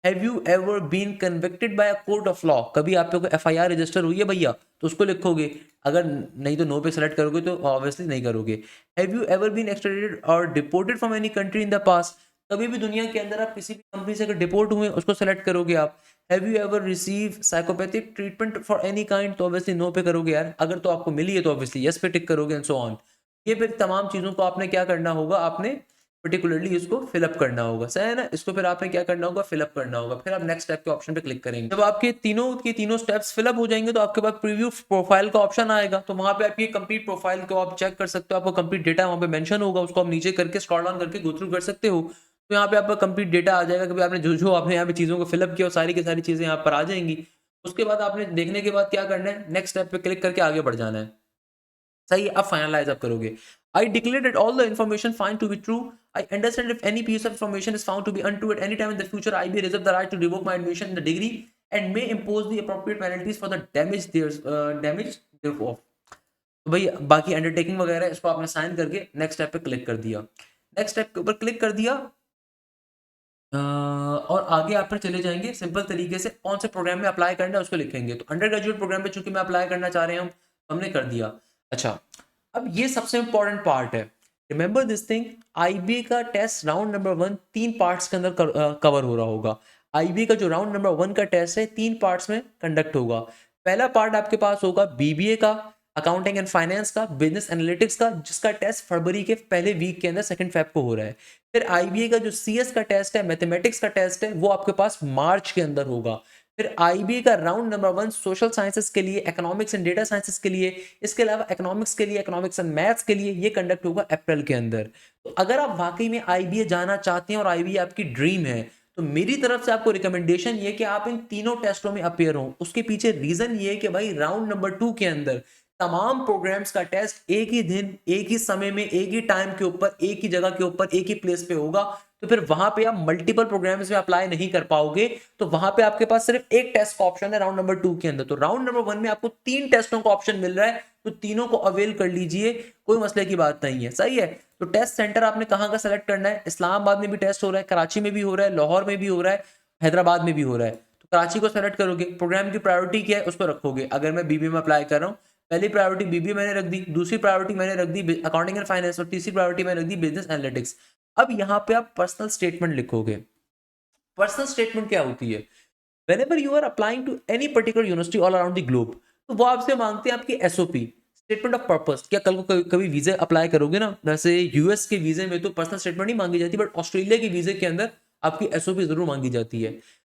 have you ever been convicted by a court of law, कभी आप पे कोई एफआईआर रजिस्टर हुई है भैया, तो उसको लिखोगे, अगर नहीं तो नो पे सेलेक्ट करोगे तो ऑब्वियसली नहीं करोगे। हैव यू एवर बीन एक्सट्रेडिटेड और deported from any country in the past, कभी भी दुनिया के अंदर आप किसी भी कंपनी से अगर डिपोर्ट हुए उसको सेलेक्ट करोगे आप। Have you ever receive psychopathic treatment for any kind, तो ऑब्वियसली नो पे करोगे यार, अगर तो आपको मिली है तो ऑब्वियसली यस पे टिक करोगे एंड सो ऑन। ये फिर तमाम चीज़ों को आपने क्या करना होगा, आपने पर्टिकुलरली इसको फिलअप करना होगा, सही है ना। इसको फिर आपने क्या करना होगा, फिलअप करना होगा, फिर आप नेक्स्ट स्टेप के ऑप्शन पे क्लिक करेंगे। जब आपके तीनों के तीनों स्टेप्स फिलअप हो जाएंगे तो आपके पास प्रीव्यू प्रोफाइल का ऑप्शन आएगा, तो वहां पे आप ये कंप्लीट प्रोफाइल को आप चेक कर सकते हो, आपको कंप्लीट डेटा वहां पे मेंशन होगा, उसको आप नीचे करके स्क्रॉल डाउन करके गो थ्रू कर सकते हो। तो यहाँ पे आपका कंप्लीट डेटा आ जाएगा, कभी आपने जो जो आपने यहाँ पे चीज़ों को फिलअप किया सारी की सारी चीज़ें यहाँ पर आ जाएंगी। उसके बाद आपने देखने के बाद क्या करना है, नेक्स्ट स्टेप पे क्लिक करके आगे बढ़ जाना है, सही है। अब फाइनलाइज आप करोगे, I declare that all the information found to be true. I understand if any piece of information is found to be untrue at any time in the future, I be reserve the right to revoke my admission in the degree and may impose the appropriate penalties for the damage thereof. तो भाई बाकी undertaking वगैरह इसको आपने sign करके next step पे click कर दिया, नेक्स्ट स्टेप के ऊपर क्लिक कर दिया और आगे आप पर चले जाएंगे सिंपल तरीके से, कौन से प्रोग्राम में अप्लाई करना है उसको लिखेंगे। तो अंडर ग्रेजुएट प्रोग्राम में चूंकि मैं अप्लाई करना चाह रहे हैं हमने कर दिया। अच्छा, अब ये सबसे इंपॉर्टेंट पार्ट है, रिमेंबर दिस थिंग, आईबीए का टेस्ट राउंड नंबर 1 3 पार्ट्स के अंदर कवर हो रहा होगा। आईबीए का जो राउंड नंबर 1 का टेस्ट है 3 पार्ट्स में कंडक्ट होगा। पहला पार्ट आपके पास होगा बीबीए का, अकाउंटिंग एंड फाइनेंस का, बिजनेस एनालिटिक्स का, जिसका टेस्ट फरवरी के पहले वीक के अंदर 2 फेब को हो रहा है। फिर आईबीए का जो सीएस का टेस्ट है, मैथमेटिक्स का टेस्ट है, वो आपके पास मार्च के अंदर होगा। फिर आईबीए का राउंड नंबर 1 सोशल साइंसेस के लिए, इकोनॉमिक्स एंड डेटा साइंसेस के लिए, इसके अलावा इकोनॉमिक्स के लिए, इकोनॉमिक्स एंड मैथ्स के लिए, ये कंडक्ट होगा अप्रैल के अंदर। तो अगर आप वाकई में आईबीए जाना चाहते हैं और आईबीए आपकी ड्रीम है, तो मेरी तरफ से आपको रिकमेंडेशन ये कि आप इन तीनों टेस्टों में अपेयर हो। उसके पीछे रीजन ये है कि भाई राउंड नंबर 2 के अंदर तमाम प्रोग्राम्स का टेस्ट एक ही दिन, एक ही समय में, एक ही टाइम के ऊपर, एक ही जगह के ऊपर, एक ही प्लेस पे होगा। तो फिर वहां पे आप मल्टीपल प्रोग्राम्स में अप्लाई नहीं कर पाओगे, तो वहां पे आपके पास सिर्फ एक टेस्ट का ऑप्शन है राउंड नंबर 2 के अंदर। तो राउंड नंबर 1 में आपको 3 टेस्टों का ऑप्शन मिल रहा है, तो तीनों को अवेल कर लीजिए, कोई मसले की बात नहीं है, सही है। तो टेस्ट सेंटर आपने कहाँ का सेलेक्ट करना है, इस्लामाबाद में भी टेस्ट हो रहा है, कराची में भी हो रहा है, लाहौर में भी हो रहा है, हैदराबाद में भी हो रहा है। तो कराची को सेलेक्ट करोगे, प्रोग्राम की प्रायोरिटी क्या है उसको रखोगे। अगर मैं बीबीए में अप्लाई कर रहा हूँ, पहली प्रायोरिटी बीबीए मैंने रख दी, दूसरी प्रायोरिटी मैंने रख दी अकाउंटिंग एंड फाइनेंस, और तीसरी प्रायोरिटी मैंने रख दी बिजनेस एनालिटिक्स। अब यहाँ पे आप पर्सनल स्टेटमेंट लिखोगे। पर्सनल स्टेटमेंट क्या होती है, whenever you are applying to any particular university all around the globe, तो वो आपसे मांगते हैं आपकी एसओपी, स्टेटमेंट ऑफ पर्पस। क्या कल को कभी वीजा अप्लाई करोगे ना, वैसे यूएस के वीजे में तो पर्सनल स्टेटमेंट नहीं मांगी जाती, बट ऑस्ट्रेलिया के वीजे के अंदर आपकी एसओपी जरूर मांगी जाती है।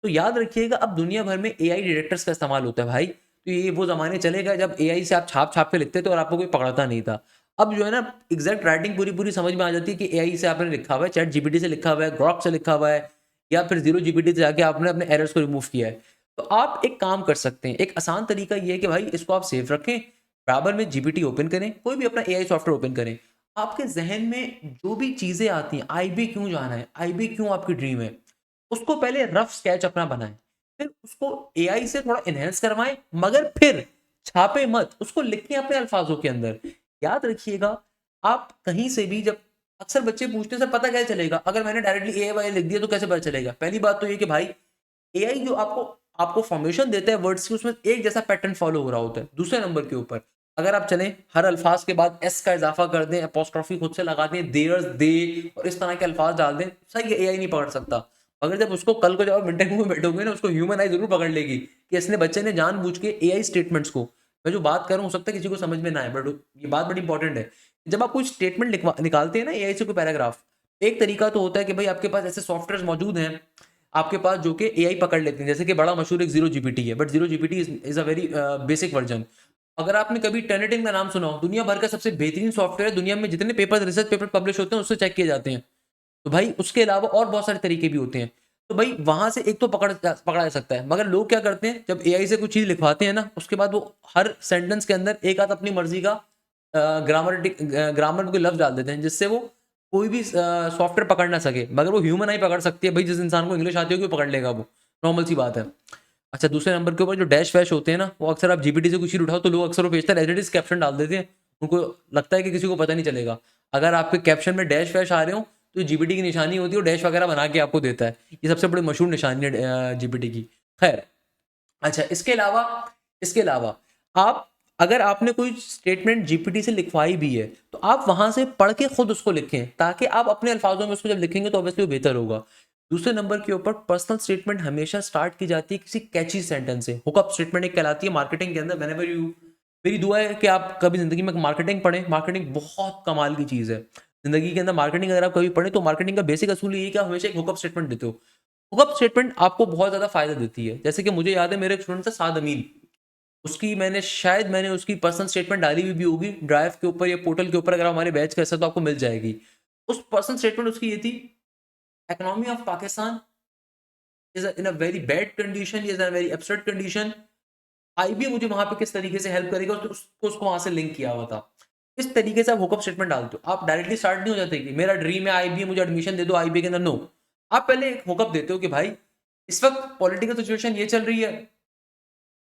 तो याद रखिएगा, अब दुनिया भर में एआई डिटेक्टर्स का इस्तेमाल होता है भाई। तो ये वो जमाने चले गए जब एआई से आप छाप छाप के लिखते थे और आपको कोई पकड़ता नहीं था। अब जो है ना एग्जैक्ट राइटिंग पूरी पूरी समझ में आ जाती है कि एआई से आपने लिखा हुआ है, चैट जीपीटी से लिखा हुआ है, ग्रॉक से लिखा हुआ है, या फिर जीरो जीपीटी से जाके आपने अपने एरर्स को रिमूव किया है। तो आप एक काम कर सकते हैं, एक आसान तरीका ये है कि भाई इसको आप सेव रखें, बराबर में जीपीटी ओपन करें, कोई भी अपना एआई सॉफ्टवेयर ओपन करें, आपके जहन में जो भी चीजें आती हैं, आईबी क्यों जाना है, आईबी क्यों आपकी ड्रीम है, उसको पहले रफ स्केच अपना बनाएं, फिर उसको एआई से थोड़ा इनहेंस करवाएं, मगर फिर छापे मत, उसको लिखें अपने अल्फाजों के अंदर। याद रखिएगा, आप कहीं से भी जब, अक्सर बच्चे पूछते हैं सर पता कैसे चलेगा, अगर मैंने डायरेक्टली एआई लिख दिया तो कैसे पता चलेगा। पहली बात तो ये कि भाई एआई जो आपको आपको फॉर्मेशन देता है वर्ड्स की, उसमें एक जैसा पैटर्न फॉलो हो रहा होता है। दूसरे नंबर के ऊपर अगर आप चलें, हर अल्फाज के बाद एस का इजाफा कर दें, अपोस्ट्रोफी खुद से लगा दें, देयर्स, दे और इस तरह के अल्फाज डाल दें, सही है, एआई नहीं पकड़ सकता। मगर जब उसको कल को जब आप इंटरव्यू में बैठोगे ना, उसको ह्यूमन आई जरूर पकड़ लेगी कि इसने बच्चे ने जानबूझ के एआई स्टेटमेंट्स को, मैं जो बात कर रहा हूँ हो सकता है किसी को समझ में ना आए, बट ये बात बड़ी इंपॉर्टेंट है। जब आप कोई स्टेटमेंट निकालते हैं ना एआई से, कोई पैराग्राफ, एक तरीका तो होता है कि भाई आपके पास ऐसे सॉफ्टवेयर मौजूद हैं आपके पास जो कि एआई पकड़ लेते हैं, जैसे कि बड़ा मशहूर एक जीरो जीपीटी है, but zero GPT is a very basic version. अगर आपने कभी टर्निटिंग का नाम सुना हो, दुनिया भर का सबसे बेहतरीन सॉफ्टवेयर है, दुनिया में जितने पेपर रिसर्च पेपर पब्लिश होते हैं उससे चेक किए जाते हैं। तो भाई उसके अलावा और बहुत सारे तरीके भी होते हैं। तो भाई वहां से एक तो पकड़ा जा सकता है, मगर लोग क्या करते हैं जब एआई से कुछ चीज लिखवाते हैं ना, उसके बाद वो हर सेंटेंस के अंदर एक आध अपनी मर्जी का ग्रामर में कोई लफ्ज डाल देते हैं, जिससे वो कोई भी सॉफ्टवेयर पकड़ ना सके। मगर वो ह्यूमन आई पकड़ सकती है भाई, जिस इंसान को इंग्लिश आती होगी वो पकड़ लेगा, वो नॉर्मल सी बात है। अच्छा, दूसरे नंबर के ऊपर जो डैश वैश होते हैं ना, वो अक्सर आप जीपीटी से कुछ चीज उठाओ तो लोग अक्सर वो भेजते हैं एज इट इज कैप्शन डाल देते हैं। उनको लगता है कि किसी को पता नहीं चलेगा। अगर आपके कैप्शन में डैश वैश आ रहे हो तो जीपीटी की निशानी होती है, वो डैश वगैरह बना के आपको देता है। ये सबसे बड़ी मशहूर निशानी है जीपीटी की। खैर, अच्छा, इसके अलावा आप, अगर आपने कोई स्टेटमेंट जीपीटी से लिखवाई भी है तो आप वहां से पढ़ के खुद उसको लिखें, ताकि आप अपने अल्फाजों में उसको जब लिखेंगे तो ऑब्वियसली वो बेहतर होगा। दूसरे नंबर के ऊपर पर्सनल स्टेटमेंट हमेशा स्टार्ट की जाती है किसी कैची सेंटेंस से। हुकअप स्टेटमेंट एक कहलाती है मार्केटिंग के अंदर। व्हेनेवर यू, मेरी दुआ है कि आप कभी जिंदगी में मार्केटिंग पढ़ें। मार्केटिंग बहुत कमाल की चीज है जिंदगी के अंदर। मार्केटिंग अगर आप कभी पढ़ें तो मार्केटिंग का बेसिक असूल ये है कि आप हमेशा एक हुकअप स्टेटमेंट देते हो। हुकअप स्टेटमेंट आपको बहुत ज्यादा फायदा देती है। जैसे कि मुझे याद है, मेरे एक स्टूडेंट था साद अमीन, उसकी मैंने उसकी पर्सनल स्टेटमेंट डाली हुई भी होगी ड्राइव के ऊपर या पोर्टल के ऊपर। अगर हमारे बैच का हिस्सा तो आपको मिल जाएगी। उस पर्सनल स्टेटमेंट उसकी ये थी, economy of Pakistan is in a very bad condition, is a very absurd condition. IB मुझे वहां पे किस तरीके से हेल्प करेगा, तो उसको वहां से लिंक किया हुआ था। इस तरीके से आप हुकअप स्टेटमेंट डालते हो। आप डायरेक्टली स्टार्ट नहीं हो जाते कि मेरा ड्रीम है आईबी, मुझे एडमिशन दे दो आईबी के अंदर। नो, आप पहले एक हुकअप देते हो कि भाई इस वक्त पॉलिटिकल सिचुएशन ये चल रही है,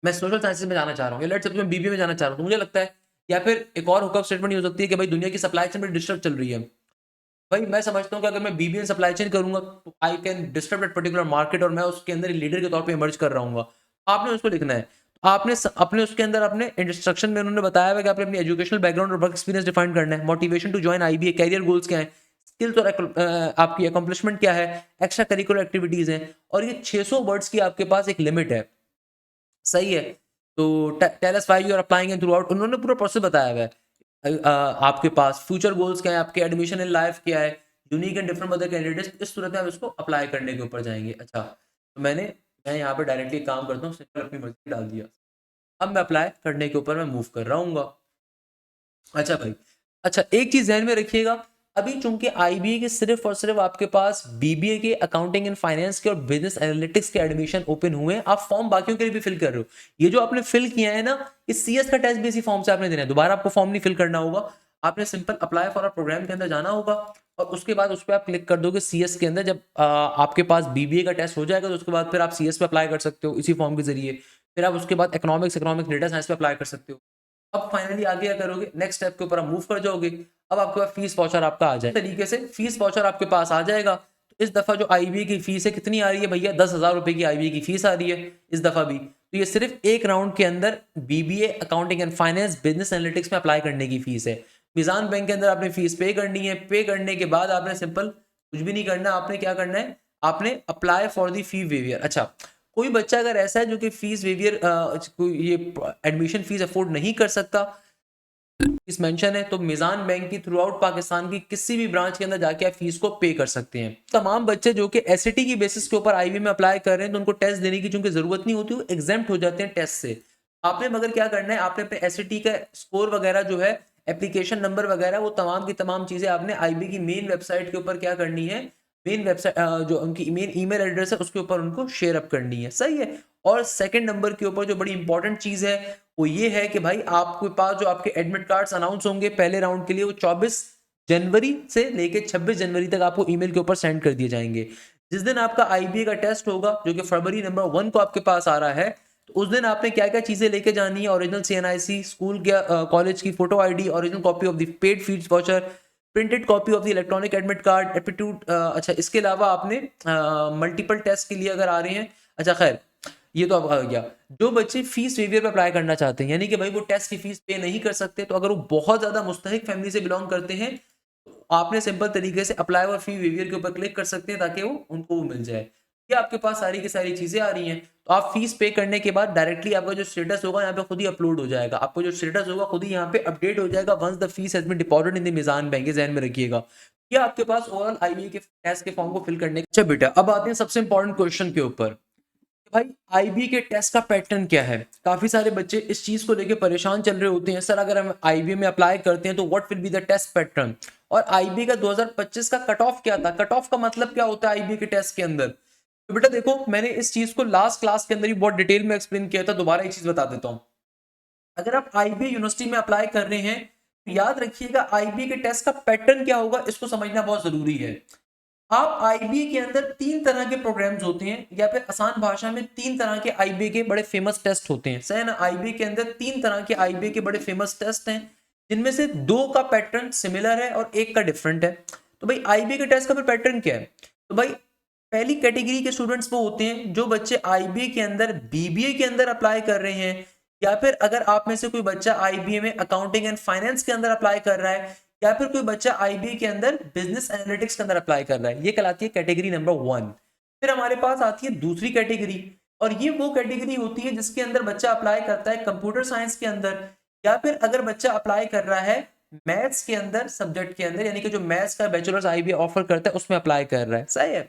मैं सोशल साइंसेज में जाना चाह रहा हूँ, या लेट्स सपोज मैं बीबीए में जाना चाह रहा हूँ, तो मुझे लगता है। या फिर एक और हुकअप स्टेटमेंट ये हो सकती है कि भाई दुनिया की सप्लाई चेन में डिस्टर्ब चल रही है। भाई मैं समझता हूँ कि अगर मैं बीबीए सप्लाई चेन करूंगा तो I can disturb that particular market, और मैं उसके अंदर लीडर के तौर पे इमर्ज कर रहा हूँ। आपने उसको लिखना है। अपने उसके अंदर अपने इंस्ट्रक्शन में उन्होंने बताया हुआ कि आपने अपनी एजुकेशनल बैकग्राउंड और वर्क एक्सपीरियंस डिफाइन करना है, motivation to join IBA, career goals क्या है, स्किल्स और आपकी अकम्पलिशमेंट क्या है, एक्स्ट्रा करिकुलर एक्टिविटीज हैं। और ये 600 वर्ड्स की आपके पास एक लिमिट है। सही है। तो tell us why you are applying and throughout, उन्होंने पूरा प्रोसेस बताया हुआ है। आपके पास फ्यूचर गोल्स क्या है, आपके एडमिशन इन लाइफ क्या है, unique and different other candidates. इस सूरत में आप इसको अप्लाई करने के ऊपर जाएंगे। अच्छा, तो मैं यहाँ पे डायरेक्टली काम करता हूँ, सिंपल अपनी मर्जी डाल दिया। अब मैं अप्लाई करने के ऊपर मैं मूव कर रहा हूँ। अच्छा भाई, अच्छा एक चीज ध्यान में रखिएगा, अभी चूंकि आईबीए के सिर्फ और सिर्फ आपके पास बीबीए के अकाउंटिंग एंड फाइनेंस के और बिजनेस एनालिटिक्स के एडमिशन ओपन हुए हैं। आप फॉर्म बाकियों के लिए भी फिल कर रहे हो। ये जो आपने फिल किया है ना, इस सीएस का टेस्ट भी इसी फॉर्म से आपने देना है। दोबारा आपको फॉर्म नहीं फिल करना होगा। आपने simple apply for a program के अंदर जाना होगा, और उसके बाद उस पर आप क्लिक कर दोगे सीएस के अंदर। जब आपके पास बीबीए का टेस्ट हो जाएगा तो उसके बाद फिर आप सीएस पे अप्लाई कर सकते हो इसी फॉर्म के जरिए। फिर आप उसके बाद इकोनॉमिक डेटा साइंस पे अप्लाई कर सकते हो। अब फाइनली आगे क्या करोगे, नेक्स्ट स्टेप के ऊपर आप मूव कर जाओगे। अब आपके पास फीस वाउचर आपका आ जाए तरीके से, फीस वाउचर आपके पास आ जाएगा। तो इस दफा जो आईबीए की फीस है कितनी आ रही है भैया, 10,000 रुपए की आईबीए की फीस आ रही है इस दफा भी। तो ये सिर्फ एक राउंड के अंदर BBA accounting and finance business analytics में अप्लाई करने की फीस है। मिजान बैंक के अंदर आपने फीस पे करनी है। पे करने के बाद आपने सिंपल कुछ भी नहीं करना, आपने क्या करना है, आपने apply for the fee waiver. अच्छा, कोई बच्चा अगर ऐसा है जो कि फीस वेवियर ये एडमिशन फीस अफोर्ड नहीं कर सकता, इस मेंशन है, तो मिजान बैंक की थ्रू आउट पाकिस्तान की किसी भी ब्रांच के अंदर जाके आप फीस को पे कर सकते हैं। तमाम बच्चे जो कि एसएटी की बेसिस के ऊपर आईबी में अप्लाई कर रहे हैं तो उनको टेस्ट देने की चूंकि जरूरत नहीं होती, वो एग्जेम्प्ट हो जाते हैं टेस्ट से। आपने मगर क्या करना है, आपने अपने एसएटी का स्कोर वगैरह जो है, एप्लीकेशन नंबर वगैरह, वो तमाम की तमाम चीजें आपने आईबी की मेन वेबसाइट के ऊपर क्या करनी है, मेन वेबसाइट जो उनकी मेन ईमेल एड्रेस है उसके ऊपर उनको शेयर अप करनी है। सही है। और सेकंड नंबर के ऊपर जो बड़ी इंपॉर्टेंट चीज है वो ये है कि भाई आपके पास जो आपके एडमिट कार्ड्स अनाउंस होंगे पहले राउंड के लिए, वो 24 जनवरी से लेके 26 जनवरी तक आपको ईमेल के ऊपर सेंड कर दिए जाएंगे। जिस दिन आपका आईबीए का टेस्ट होगा जो कि फरवरी नंबर 1 को आपके पास आ रहा है, तो उस दिन आपने क्या क्या चीजें लेके जानी है, ओरिजिनल सीएनआईसी, स्कूल के कॉलेज की photo ID, original copy of the paid fees voucher, printed copy of the electronic admit card, aptitude. अच्छा, इसके अलावा आपने मल्टीपल टेस्ट के लिए अगर आ रहे हैं, अच्छा खैर ये तो अब आ गया। जो बच्चे फीस वेवियर पे अप्लाई करना चाहते हैं, यानी कि भाई वो टेस्ट की फीस पे नहीं कर सकते, तो अगर वो बहुत ज्यादा मुस्तहिक फैमिली से बिलोंग करते हैं तो आपने सिंपल तरीके से अप्लाई और फी वेवियर के ऊपर क्लिक कर सकते हैं ताकि वो उनको वो मिल जाए। ये आपके पास सारी की सारी चीजें आ रही हैं। तो आप फीस पे करने के बाद डायरेक्टली आपका जो स्टेटस होगा यहाँ पे खुद ही अपलोड हो जाएगा। आपको जो स्टेटस होगा खुद ही यहाँ पे अपडेट हो जाएगा once the fees has been deposited in the Meezan bank, ध्यान में रखिएगा। ये आपके पास ओवरऑल आईबीए के टेस्ट के फॉर्म को फिल करने। अच्छा बेटा, अब आते हैं सबसे इंपॉर्टेंट क्वेश्चन के ऊपर। भाई आईबी के टेस्ट का पैटर्न क्या है? काफी सारे बच्चे इस चीज को लेके परेशान चल रहे होते हैं, सर अगर हम आईबी में अप्लाई करते हैं तो what will be the test pattern, और आईबी का 2025 का कट ऑफ क्या था, कट ऑफ का मतलब क्या होता है आईबी के टेस्ट के अंदर। तो बेटा देखो, मैंने इस चीज को लास्ट क्लास के अंदर ही बहुत डिटेल में एक्सप्लेन किया था, दोबारा एक चीज बता देता हूँ। अगर आप आईबी यूनिवर्सिटी में अप्लाई कर रहे हैं तो याद रखिएगा आईबी के टेस्ट का पैटर्न क्या होगा, इसको समझना बहुत जरूरी है। आप आईबी के अंदर 3 तरह के प्रोग्राम्स होते हैं, या फिर आसान भाषा में 3 तरह के आईबी के बड़े फेमस टेस्ट होते हैं, सही है ना। आईबी के अंदर 3 तरह के आईबी के बड़े फेमस टेस्ट हैं, जिनमें से 2 का पैटर्न सिमिलर है और 1 का डिफरेंट है। तो भाई आईबी के टेस्ट का फिर पैटर्न क्या है? तो भाई पहली कैटेगरी के स्टूडेंट्स वो होते हैं जो बच्चे आईबी के अंदर बीबीए के अंदर अप्लाई कर रहे हैं, या फिर अगर आप में से कोई बच्चा आईबीए में अकाउंटिंग एंड फाइनेंस के अंदर अप्लाई कर रहा है, या फिर कोई बच्चा आईबीए के अंदर बिजनेस एनालिटिक्स के अंदर अप्लाई कर रहा है, ये कहलाती है कैटेगरी नंबर 1। फिर हमारे पास आती है दूसरी कैटेगरी, और ये वो कैटेगरी होती है जिसके अंदर बच्चा अप्लाई करता है कंप्यूटर साइंस के अंदर, या फिर अगर बच्चा अप्लाई कर रहा है मैथ्स के अंदर सब्जेक्ट के अंदर, यानी कि जो मैथ्स का बैचलर्स आईबी ऑफर करता है उसमें अप्लाई कर रहा है, सही है।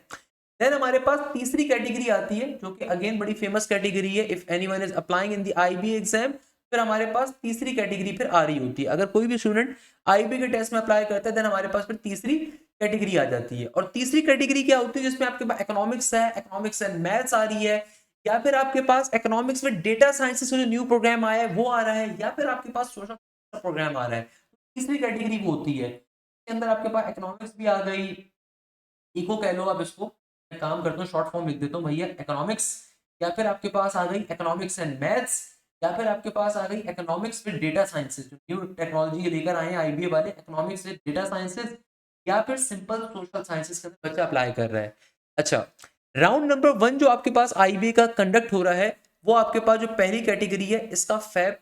देन हमारे पास तीसरी कैटेगरी आती है जो कि अगेन बड़ी फेमस कैटेगरी है, if anyone is applying in the IB exam. फिर हमारे पास तीसरी कैटेगरी फिर आ रही होती है, अगर कोई भी स्टूडेंट आईबी के टेस्ट में अप्लाई करता है देन हमारे पास फिर तीसरी कैटेगरी आ जाती है। और तीसरी कैटेगरी क्या होती है? जिसमें आपके पास इकोनॉमिक्स है, इकोनॉमिक्स एंड मैथ्स आ रही है, या फिर आपके पास इकोनॉमिक्स में डेटा साइंसेस का जो न्यू प्रोग्राम आया है वो आ रहा है, या फिर आपके पास सोशल प्रोग्राम आ रहा है। तीसरी कैटेगरी वो होती है इसके अंदर आपके पास इकोनॉमिक्स भी आ गई, इको कह लो आप इसको, मैं काम करता हूँ शॉर्ट फॉर्म लिख देता हूँ भैया इकोनॉमिक्स, या फिर आपके पास आ गई इकोनॉमिक्स एंड मैथ्स, या फिर आपके पास आ गई इकोनॉमिक्स विद डेटा साइंसेस, जो न्यू टेक्नोलॉजी लेकर आए हैं आईबीए वाले, इकोनॉमिक्स विद डेटा साइंसेस, या फिर सिंपल सोशल साइंसेस के अंदर बच्चा अप्लाई कर रहा है। अच्छा, राउंड नंबर 1 जो आपके पास आईबीए का कंडक्ट हो रहा है, वो आपके पास जो पहली कैटेगरी है इसका फैब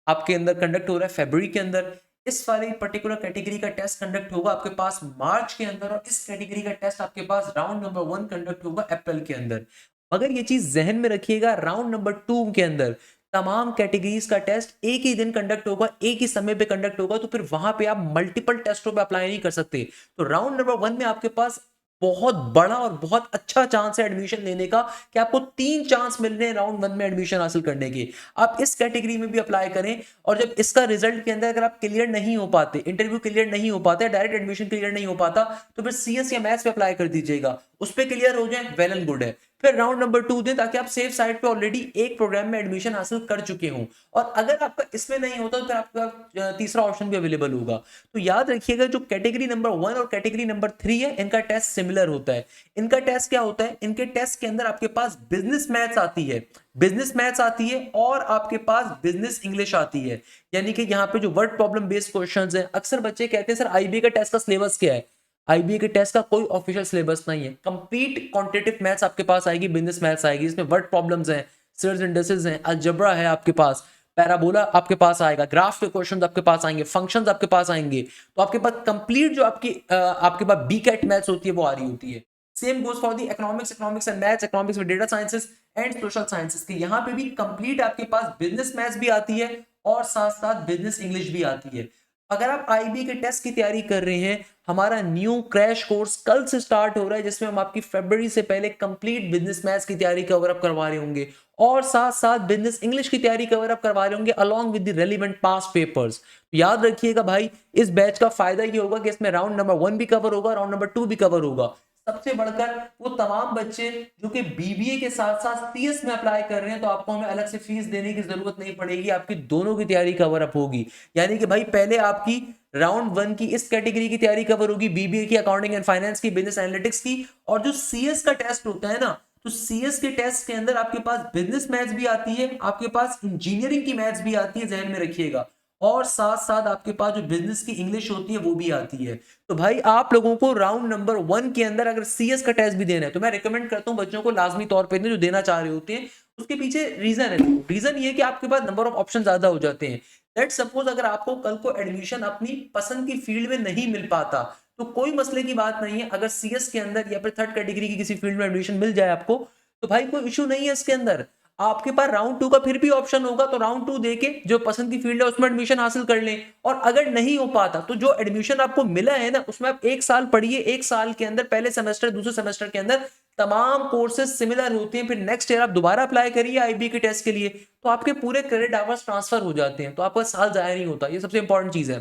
आपके अंदर कंडक्ट हो रहा है फरवरी के अंदर। इस वाली पर्टिकुलर कैटेगरी का टेस्ट कंडक्ट होगा आपके पास मार्च के अंदर, और इस कैटेगरी का टेस्ट आपके पास राउंड नंबर 1 कंडक्ट होगा अप्रैल के अंदर। मगर ये चीज जहन में रखिएगा, राउंड नंबर 2 के अंदर तमाम कैटेगरीज का टेस्ट एक ही दिन कंडक्ट होगा, एक ही समय पे कंडक्ट होगा, तो फिर वहां पे आप मल्टीपल टेस्टों पे अप्लाई नहीं कर सकते। तो राउंड नंबर 1 में आपके पास बहुत बड़ा और बहुत अच्छा चांस है एडमिशन लेने का, कि आपको 3 चांस मिल रहे हैं राउंड 1 में एडमिशन हासिल करने के। आप इस कैटेगरी में भी अप्लाई करें, और जब इसका रिजल्ट के अंदर अगर आप क्लियर नहीं हो पाते, इंटरव्यू क्लियर नहीं हो पाते, डायरेक्ट एडमिशन क्लियर नहीं हो पाता, तो फिर सीएस या मैथ्स पे अप्लाई कर दीजिएगा, उस पर क्लियर हो जाए वेल एंड गुड है। फिर राउंड नंबर 2 दें, ताकि आप सेफ साइड पे ऑलरेडी एक प्रोग्राम में एडमिशन हासिल कर चुके हों, और अगर आपका इसमें नहीं होता तो फिर आपका तीसरा ऑप्शन भी अवेलेबल होगा। तो याद रखिएगा जो कैटेगरी नंबर 1 और कैटेगरी नंबर 3 है, इनका टेस्ट सिमिलर होता है। इनका टेस्ट क्या होता है? इनके टेस्ट के अंदर आपके पास बिजनेस मैथ्स आती है, बिजनेस मैथ्स आती है, और आपके पास बिजनेस इंग्लिश आती है। यानी कि यहाँ पे जो वर्ड प्रॉब्लम बेस्ड क्वेश्चंस हैं, अक्सर बच्चे कहते हैं सर आईबी का टेस्ट का सिलेबस क्या है? आईबीए के टेस्ट का कोई ऑफिशियल सिलेबस नहीं है, कंप्लीट क्वांटिटेटिव मैथ्स आपके पास आएगी, बिजनेस मैथ्स आएगी, इसमें वर्ड प्रॉब्लम्स हैं, सीरीज इंडेक्सेस हैं, अलजेब्रा है आपके पास, पैराबोला आपके पास आएगा, ग्राफ के क्वेश्चंस आपके पास आएंगे, फंक्शंस आपके पास आएंगे। तो आपके पास कंप्लीट जो आपके पास बीकेट मैथ्स होती है वो आ रही होती है। Same goes for the economics and maths, economics with data sciences and social sciences के, यहाँ पे भी कंप्लीट आपके पास बिजनेस मैथ्स भी आती है और साथ साथ बिजनेस इंग्लिश भी आती है। अगर आप आईबी के टेस्ट की तैयारी कर रहे हैं, हमारा न्यू क्रैश कोर्स कल से स्टार्ट हो रहा है, जिसमें हम आपकी फरवरी से पहले कंप्लीट बिजनेस मैथ्स की तैयारी कवर अप करवा रहे होंगे, और साथ साथ बिजनेस इंग्लिश की तैयारी कवर अप करवा रहे होंगे along with the relevant past papers. याद रखिएगा भाई, इस बैच का फायदा ये होगा कि इसमें राउंड नंबर 1 भी कवर होगा, राउंड नंबर 2 भी कवर होगा। सबसे बढ़कर वो तमाम बच्चे जो कि बीबीए के साथ साथ सीएस में अप्लाई कर रहे हैं, तो आपको हमें अलग से फीस देने की जरूरत नहीं पड़ेगी, आपकी दोनों की तैयारी कवर अप होगी। यानी कि भाई पहले आपकी राउंड 1 की इस कैटेगरी की तैयारी कवर होगी, बीबीए की, अकाउंटिंग एंड फाइनेंस की, बिजनेस एनालिटिक्स की, और जो सीएस का टेस्ट होता है ना, तो सीएस के टेस्ट के अंदर आपके पास बिजनेस मैथ्स भी आती है, आपके पास इंजीनियरिंग की मैथ्स भी आती है, जहन में रखिएगा, और साथ साथ आपके पास जो बिजनेस की इंग्लिश होती है वो भी आती है। तो भाई आप लोगों को राउंड नंबर 1 के अंदर अगर सीएस का टेस्ट भी देना है, तो मैं रिकमेंड करता हूं बच्चों को लाजमी तौर पे जो देना चाह रहे होते हैं। उसके पीछे रीजन है, रीजन ये है कि आपके पास नंबर ऑफ ऑप्शन ज्यादा हो जाते हैं। लेट सपोज अगर आपको कल को एडमिशन अपनी पसंद की फील्ड में नहीं मिल पाता, तो कोई मसले की बात नहीं है, अगर सीएस के अंदर या फिर थर्ड कैटेगरी की किसी फील्ड में एडमिशन मिल जाए आपको, तो भाई कोई इशू नहीं है इसके अंदर। आपके पास राउंड 2 का फिर भी ऑप्शन होगा, तो राउंड 2 देके जो पसंद की फील्ड है उसमें एडमिशन हासिल कर लें। और अगर नहीं हो पाता तो जो एडमिशन आपको मिला है ना, उसमें आप 1 साल पढ़िए, 1 साल के अंदर पहले सेमेस्टर दूसरे सेमेस्टर के अंदर तमाम कोर्सेज सिमिलर होते हैं, फिर नेक्स्ट ईयर आप दोबारा अप्लाई करिए आईबी के टेस्ट के लिए तो आपके पूरे क्रेडिट आवर्स ट्रांसफर हो जाते हैं, तो आपका साल जाया नहीं होता। ये सबसे इंपॉर्टेंट चीज है।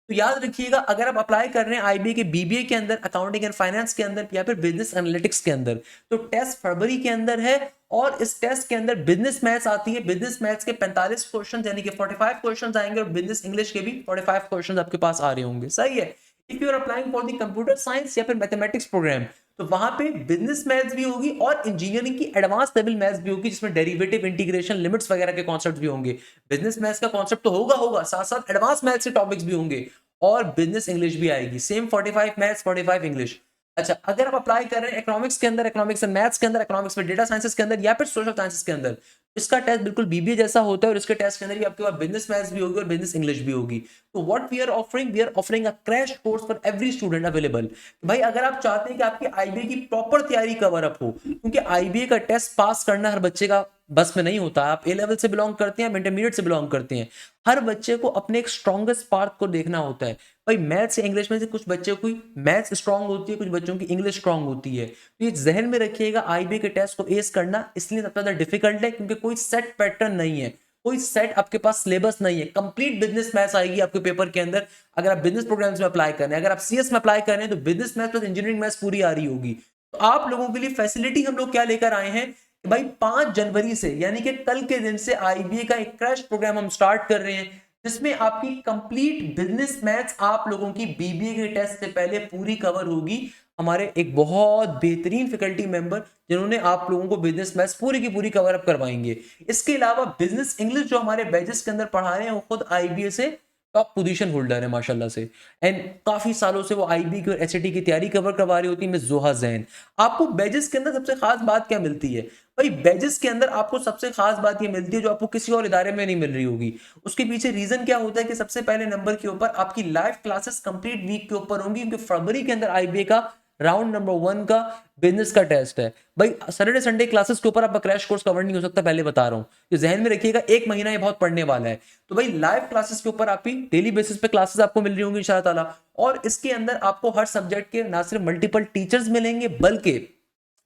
तो याद रखिएगा, अगर आप अप्लाई कर रहे हैं आईबी के बीबीए के अंदर, अकाउंटिंग एंड फाइनेंस के अंदर या फिर बिजनेस एनालिटिक्स के अंदर, तो टेस्ट फरवरी के अंदर है और इस टेस्ट के अंदर बिजनेस मैथ्स आती है। बिजनेस मैथ्स के 45 क्वेश्चन यानी कि 45 क्वेश्चन आएंगे और बिजनेस इंग्लिश के भी 45 क्वेश्चन आपके पास आ रहे होंगे। सही है। If you are applying for the computer science या फिर मैथमेटिक्स प्रोग्राम, तो वहां पे बिजनेस मैथ्स भी होगी और इंजीनियरिंग की एडवांस लेवल मैथ्स भी होगी, जिसमें डेरिवेटिव, इंटीग्रेशन, लिमिट्स वगैरह के कॉन्सेप्ट भी होंगे। बिजनेस मैथ्स का कॉन्सेप्ट तो होगा, साथ साथ एडवांस मैथ्स के टॉपिक्स भी होंगे और बिजनेस इंग्लिश भी आएगी। Same 45 maths 45 English. अच्छा, अगर आप अप्लाई कर रहे हैं इकोनॉमिक्स के अंदर, इकोनॉमिक्स एंड मैथ्स के अंदर, इकोनॉमिक्स में डेटा साइंसेस के अंदर या फिर सोशल साइंसेस के अंदर, इसका टेस्ट बिल्कुल बीबीए जैसा होता है और इसके टेस्ट के अंदर भी आपके पास बिजनेस मैथ्स भी होगी और बिजनेस इंग्लिश भी होगी। तो what we are offering a crash course for every student available. भाई अगर आप चाहते हैं कि आपकी आईबीए की प्रॉपर तैयारी कवर अप हो, क्योंकि आईबीए का टेस्ट पास करना हर बच्चे का बस में नहीं होता। आप ए लेवल से बिलोंग करते हैं, इंटरमीडिएट से बिलोंग करते हैं, हर बच्चे को अपने एक स्ट्रॉन्गेस्ट पार्ट को देखना होता है। भाई मैथ्स या इंग्लिश में से कुछ बच्चों की मैथ्स स्ट्रांग होती है, कुछ बच्चों की इंग्लिश स्ट्रांग होती है। तो ये जहन में रखिएगा, आईबी के टेस्ट को एस करना इसलिए सबसे ज्यादा डिफिकल्ट है क्योंकि कोई सेट पैटर्न नहीं है, कोई सेट आपके पास सिलेबस नहीं है। कंप्लीट बिजनेस मैथ्स आएगी आपके पेपर के अंदर अगर आप बिजनेस प्रोग्राम्स में अप्लाई कर रहे हैं। अगर आप सीएस में अप्लाई कर रहे हैं तो business maths plus engineering maths पूरी आ रही होगी। तो आप लोगों के लिए फैसिलिटी हम लोग क्या लेकर आए हैं कि भाई 5 जनवरी से यानी कि कल के दिन से आईबीए का एक क्रैश प्रोग्राम हम स्टार्ट कर रहे हैं, जिसमें आपकी कंप्लीट बिजनेस मैथ्स आप लोगों की बीबीए के टेस्ट से पहले पूरी कवर होगी। हमारे एक बहुत बेहतरीन फैकल्टी मेंबर जिन्होंने आप लोगों को बिजनेस मैथ्स पूरी की पूरी कवर अप करवाएंगे। इसके अलावा बिजनेस इंग्लिश जो हमारे बैचेस के अंदर पढ़ा रहे हैं वो खुद आईबीए से टॉप पोजीशन होल्डर है माशाल्लाह से, एंड काफी सालों से वो आईबी की और एसएटी की तैयारी कवर करवा रही होती है। मिस जोहा जैन। आपको बैचेस के अंदर सबसे खास बात क्या मिलती है? भाई बैचेस के अंदर आपको सबसे खास बात ये मिलती है जो आपको किसी और इदारे में नहीं मिल रही होगी। उसके पीछे रीजन क्या होता है कि सबसे पहले नंबर के ऊपर आपकी लाइव क्लासेस कंप्लीट वीक के ऊपर होंगी, क्योंकि फरवरी के अंदर आईबीए का राउंड नंबर 1 का बिजनेस का टेस्ट है। भाई सैटरडे संडे क्लासेस के ऊपर आपका क्रैश कोर्स कवर नहीं हो सकता, पहले बता रहा हूं। ये जहन में रखिएगा, एक महीना ये बहुत पढ़ने वाला है। तो भाई लाइव क्लासेस के ऊपर आपकी डेली बेसिस पे क्लासेस आपको मिल रही होंगी इंशाल्लाह ताला, और इसके अंदर आपको हर सब्जेक्ट के ना सिर्फ मल्टीपल टीचर्स मिलेंगे, बल्कि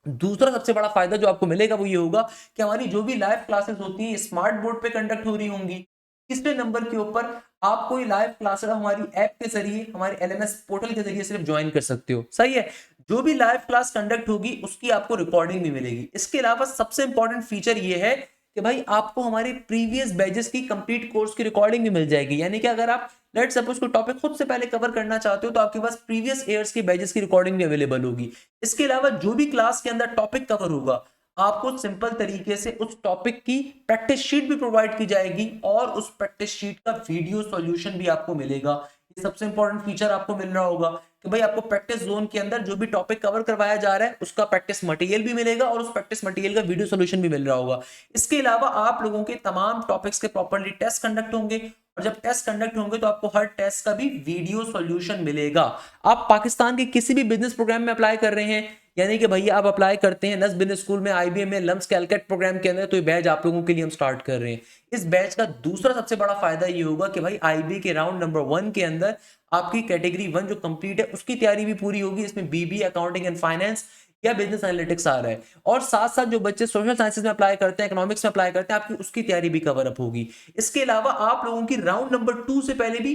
दूसरा सबसे बड़ा फायदा जो आपको मिलेगा वो ये होगा कि हमारी जो भी लाइव क्लासेस होती है स्मार्ट बोर्ड पे कंडक्ट हो रही होंगी। तीसरे नंबर के ऊपर आपको ये लाइव क्लासेस हमारी ऐप के जरिए, हमारे एलएमएस पोर्टल के जरिए सिर्फ ज्वाइन कर सकते हो। सही है। जो भी लाइव क्लास कंडक्ट होगी उसकी आपको रिकॉर्डिंग भी मिलेगी। इसके अलावा सबसे इंपॉर्टेंट फीचर ये है कि भाई आपको हमारे प्रीवियस बैचेस की कंप्लीट कोर्स की रिकॉर्डिंग भी मिल जाएगी। यानी कि अगर आप लेट सपोज कोई टॉपिक खुद से पहले कवर करना चाहते हो तो आपके पास प्रीवियस ईयर्स की बैचेस की रिकॉर्डिंग भी अवेलेबल होगी। इसके अलावा जो भी क्लास के अंदर टॉपिक कवर होगा आपको सिंपल तरीके से उस टॉपिक की प्रैक्टिस शीट भी प्रोवाइड की जाएगी और उस प्रैक्टिस शीट का वीडियो सॉल्यूशन भी आपको मिलेगा। ये सबसे इंपॉर्टेंट फीचर आपको मिल रहा होगा कि भाई आपको प्रैक्टिस जोन के अंदर जो भी टॉपिक कवर करवाया जा रहा है उसका प्रैक्टिस मटेरियल भी मिलेगा और उस प्रैक्टिस मटेरियल का वीडियो सॉल्यूशन भी मिल रहा होगा। इसके अलावा आप लोगों के तमाम टॉपिक्स के प्रॉपर्ली टेस्ट कंडक्ट होंगे और जब टेस्ट कंडक्ट होंगे तो आपको हर टेस्ट का भी वीडियो सॉल्यूशन मिलेगा। आप पाकिस्तान के किसी भी बिजनेस प्रोग्राम में अप्लाई कर रहे हैं, यानी कि भैया आप अप्लाई करते हैं नस बिजनेस स्कूल में, आईबीएम में, लम्स कैलकट प्रोग्राम के अंदर, तो ये बैच आप लोगों के लिए हम स्टार्ट कर रहे हैं। इस बैच का दूसरा सबसे बड़ा फायदा ये होगा कि भाई आईबी के राउंड नंबर 1 के अंदर आपकी कैटेगरी 1 जो कंप्लीट है उसकी तैयारी भी पूरी होगी। इसमें बीबीए, अकाउंटिंग एंड फाइनेंस या बिजनेस एनालिटिक्स आ रहा है, और साथ साथ जो बच्चे सोशल साइंसेज में अप्लाई करते हैं, इकोनॉमिक्स में अप्लाई करते हैं, आपकी उसकी तैयारी भी कवर अप होगी। इसके अलावा आप लोगों की राउंड नंबर 2 से पहले भी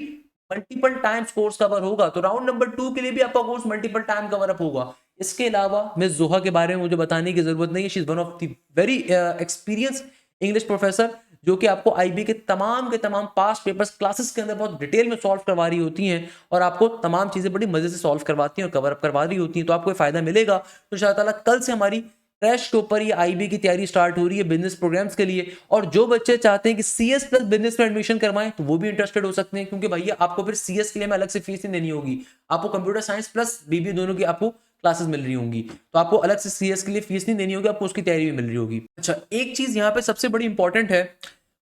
मल्टीपल टाइम्स कोर्स कवर होगा, तो राउंड नंबर 2 के लिए भी आपका course multiple time cover up होगा। इसके अलावा मिस जोहा के बारे में मुझे बताने की जरूरत नहीं है, she is one of the very experience English professor, जो कि आपको आईबी के तमाम पास्ट पेपर्स क्लासेस के अंदर बहुत डिटेल में सॉल्व करवा रही होती हैं और आपको तमाम चीजें बड़ी मजे से सॉल्व करवाती हैं और कवर अप करवा रही होती हैं। तो आपको फायदा मिलेगा। तो इंशाअल्लाह कल से हमारी क्रैश के ऊपर ये आईबी की तैयारी स्टार्ट हो रही है बिजनेस प्रोग्राम्स के लिए, और जो बच्चे चाहते हैं कि सीएस प्लस बिजनेस में एडमिशन करवाएं तो वो भी इंटरेस्टेड हो सकते हैं, क्योंकि भैया आपको फिर सीएस के लिए अलग से फीस नहीं देनी होगी। आपको कंप्यूटर साइंस प्लस बीबीए दोनों की आपको क्लासेस मिल रही होंगी, तो आपको अलग से सीएस के लिए फीस नहीं देनी होगी, आपको उसकी तैयारी भी मिल रही होगी। अच्छा, एक चीज यहाँ पे सबसे बड़ी इंपॉर्टेंट है,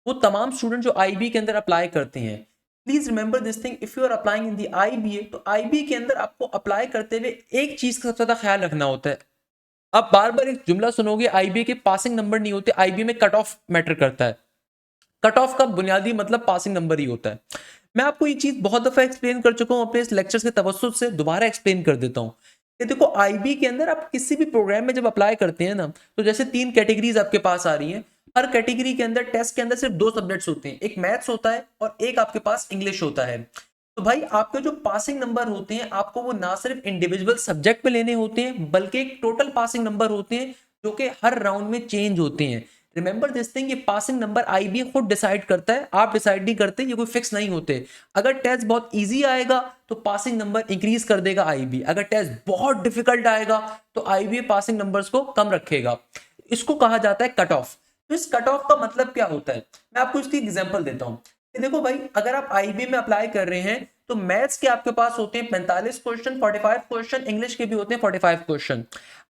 वो तमाम स्टूडेंट जो आईबी के अंदर अप्लाई करते हैं, please remember this thing, if you are applying in the IBA, तो आईबी के अंदर आपको अप्लाई करते हुए एक चीज का सबसे ज्यादा ख्याल रखना होता है। आप बार बार एक जुमला सुनोगे, आईबीए के पासिंग नंबर नहीं होते, आईबीए में कट ऑफ मैटर करता है। कट ऑफ का बुनियादी मतलब पासिंग नंबर ही होता है। मैं आपको ये चीज बहुत दफा एक्सप्लेन कर चुका हूं अपने इस लेक्चर्स के तवज्जुद से, दोबारा एक्सप्लेन कर देता हूं ये देखो आईबी के अंदर आप किसी भी प्रोग्राम में जब अप्लाई करते हैं ना, तो जैसे 3 कैटेगरीज आपके पास आ रही हैं। हर कैटेगरी के अंदर टेस्ट के अंदर सिर्फ 2 सब्जेक्ट्स होते हैं, एक मैथ्स होता है और एक आपके पास इंग्लिश होता है। तो भाई आपके जो पासिंग नंबर होते हैं आपको वो ना सिर्फ इंडिविजुअल सब्जेक्ट में लेने होते हैं, बल्कि एक टोटल पासिंग नंबर होते हैं जो कि हर राउंड में चेंज होते हैं। रिमेंबर दिस थिंग, ये पासिंग नंबर आईबी खुद डिसाइड करता है, आप डिसाइड नहीं करते, ये कोई फिक्स नहीं होते। अगर टेस्ट बहुत इजी आएगा तो पासिंग नंबर इंक्रीज कर देगा आईबी, अगर टेस्ट बहुत डिफिकल्ट आएगा तो आईबी पासिंग नंबर्स को कम रखेगा। इसको कहा जाता है कट ऑफ। तो इस कट ऑफ का मतलब क्या होता है, मैं आपको इसकी एग्जांपल देता हूं। देखो भाई, अगर आप आईबी में अप्लाई कर रहे हैं तो मैथ्स के आपके पास होते हैं 45 क्वेश्चन, 45 क्वेश्चन, इंग्लिश के भी होते हैं 45 क्वेश्चन।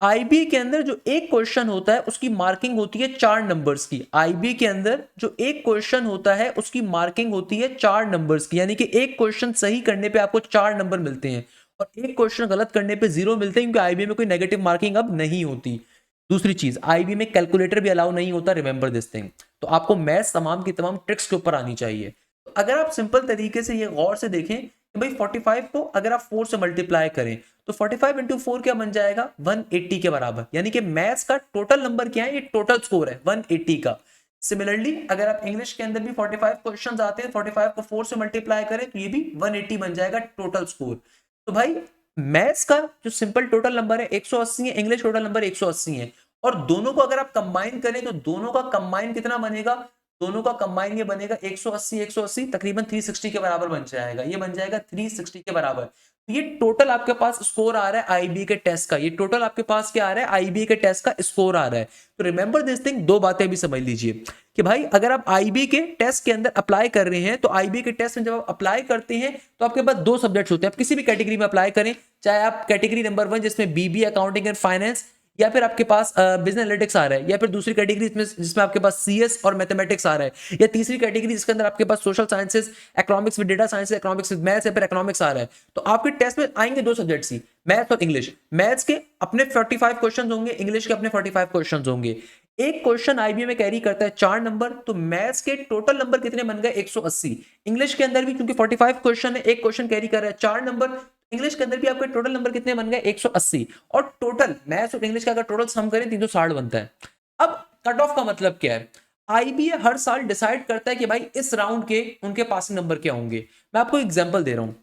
आईबी के अंदर जो एक क्वेश्चन होता है उसकी मार्किंग होती है 4 नंबर्स की। आईबी के अंदर जो एक क्वेश्चन होता है उसकी मार्किंग होती है 4 नंबर्स की, यानी कि एक क्वेश्चन सही करने पे आपको 4 नंबर मिलते हैं और एक क्वेश्चन गलत करने पे 0 मिलते हैं, क्योंकि आईबी में कोई नेगेटिव मार्किंग अब नहीं होती। दूसरी चीज, आईबी में कैलकुलेटर भी अलाउ नहीं होता, रिमेंबर दिस थिंग। तो आपको मैथ्स तमाम की तमाम ट्रिक्स के ऊपर आनी चाहिए। तो अगर आप सिंपल तरीके से ये गौर से देखें कि भाई 45 को अगर आप 4 से मल्टीप्लाई करें तो 45 इंटू 4 क्या बन जाएगा, 180 के बराबर। यानी कि मैथ्स का टोटल नंबर क्या है, ये टोटल स्कोर है 180 का। सिमिलरली अगर आप इंग्लिश के अंदर भी 45 क्वेश्चंस आते हैं, 45 को 4 से मल्टीप्लाई करें तो ये भी 180 बन जाएगा टोटल स्कोर। तो भाई मैथ्स का जो सिंपल टोटल नंबर है 180 है, इंग्लिश टोटल नंबर 180 है, और दोनों को अगर आप कंबाइन करें तो दोनों का कंबाइन कितना बनेगा, दोनों का कंबाइन ये बनेगा 180 180 तकरीबन 360 के बराबर बन जाएगा, ये बन जाएगा 360 के बराबर। तो ये टोटल आपके पास स्कोर आ रहा है आईबी के टेस्ट का, ये टोटल आपके पास क्या आ रहा है, आईबी के टेस्ट का स्कोर आ रहा है। तो रिमेंबर दिस थिंग, दो बातें भी समझ लीजिए कि भाई अगर आप आईबी के टेस्ट के अंदर अप्लाई कर रहे हैं तो आईबी के टेस्ट में जब आप अप्लाई करते हैं तो आपके पास 2 सब्जेक्ट्स होते हैं। आप किसी भी कैटेगरी में अप्लाई करें, चाहे आप कैटेगरी नंबर 1 जिसमें बीबी अकाउंटिंग एंड फाइनेंस, या फिर आपके पास बिजनेस एनालिटिक्स आ रहा है, या फिर दूसरी कैटेगरी जिसमें आपके पास सीएस और मैथमेटिक्स आ रहा है, या तीसरी कैटेगरी जिसके अंदर आपके पास social sciences, economics with data science, economics with maths, या फिर इकोनॉमिक्स आ रहा है। तो आपके टेस्ट में आएंगे 2 सब्जेक्ट्स ही, मैथ्स और इंग्लिश। मैथ्स के अपने 45 क्वेश्चन होंगे, इंग्लिश के अपने 45 क्वेश्चन होंगे। एक क्वेश्चन आईबी में कैरी करता है 4 नंबर, तो मैथ्स के टोटल नंबर कितने बन गए, 180। इंग्लिश के अंदर भी क्योंकि 45 क्वेश्चन है, एक क्वेश्चन कैरी कर रहा है 4 नंबर, इंग्लिश के अंदर भी आपके टोटल नंबर कितने बन गए, 180। और टोटल मैथ्स और इंग्लिश का अगर टोटल सम करें 360 बनता है। अब कट ऑफ का मतलब क्या है, आईबीए हर साल डिसाइड करता है कि भाई इस राउंड के उनके पासिंग नंबर क्या होंगे। मैं आपको एग्जांपल दे रहा हूं,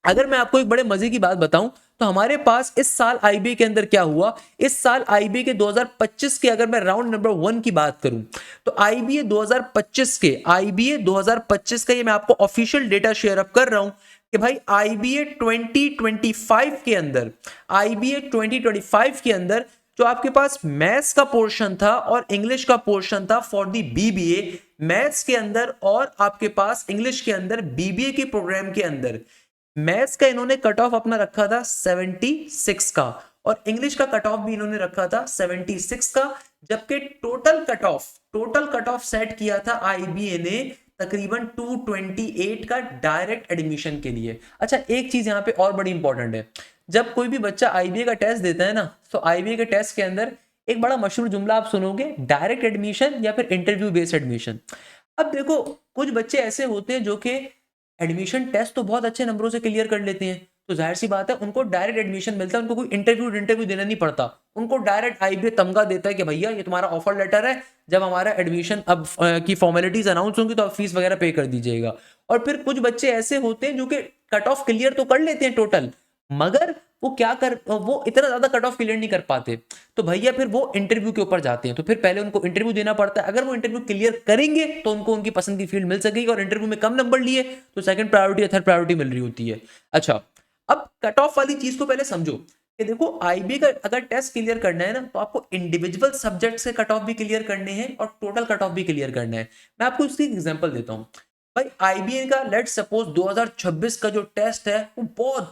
अगर मैं आपको एक बड़े मजे की बात बताऊं तो हमारे पास इस साल आईबीए के अंदर क्या हुआ, इस साल आईबीए के 2025 के अगर मैं राउंड नंबर 1 की बात करूं तो आईबीए 2025 का ये मैं आपको ऑफिशियल डेटा शेयर अप कर रहा हूं कि भाई आईबीए 2025 के अंदर, आईबीए 2025 के अंदर जो आपके पास मैथ्स का पोर्शन था और इंग्लिश का पोर्शन था फॉर दी बीबीए, मैथ्स के अंदर और आपके पास इंग्लिश के अंदर बीबीए के प्रोग्राम के अंदर मैथ्स का इन्होंने कट ऑफ अपना रखा था 76 का, और इंग्लिश का कट ऑफ भी इन्होंने रखा था 76 का, जबकि टोटल कट ऑफ सेट किया था आईबीए ने तकरीबन 228 का डायरेक्ट एडमिशन के लिए। अच्छा एक चीज यहां पे और बड़ी इंपॉर्टेंट है, जब कोई भी बच्चा आईबीए का टेस्ट देता है ना, तो आईबीए के टेस्ट के अंदर एक बड़ा मशहूर जुमला आप सुनोगे, डायरेक्ट एडमिशन या फिर इंटरव्यू बेस्ड एडमिशन। अब देखो कुछ बच्चे ऐसे होते हैं जो कि एडमिशन टेस्ट तो बहुत अच्छे नंबरों से क्लियर कर लेते हैं, तो जाहिर सी बात है उनको डायरेक्ट एडमिशन मिलता है, उनको कोई इंटरव्यू देना नहीं पड़ता, उनको डायरेक्ट आईबीए तमगा देता है कि भैया ये तुम्हारा ऑफर लेटर है, जब हमारा एडमिशन अब की फॉर्मेलिटीज अनाउंस होंगी तो आप फीस वगैरह पे कर दीजिएगा। और फिर कुछ बच्चे ऐसे होते हैं जो कि कट ऑफ क्लियर तो कर लेते हैं टोटल, मगर वो इतना ज्यादा कट ऑफ क्लियर नहीं कर पाते, तो भैया फिर वो इंटरव्यू के ऊपर जाते हैं। तो फिर पहले उनको इंटरव्यू देना पड़ता है, अगर वो इंटरव्यू क्लियर करेंगे तो उनको उनकी पसंद की फील्ड मिल सकेगी, और इंटरव्यू में कम नंबर लिए तो सेकंड प्रायोरिटी या थर्ड प्रायोरिटी मिल रही होती है। अच्छा अब कट ऑफ वाली चीज को पहले समझो कि देखो आईबी का अगर टेस्ट क्लियर करना है ना, तो आपको इंडिविजुअल सब्जेक्ट से कट ऑफ भी क्लियर करने हैं और टोटल कट ऑफ भी क्लियर करना है। मैं आपको इसकी एग्जांपल देता हूं। भाई आईबीए का लेट सपोज 2026 का जो टेस्ट है वो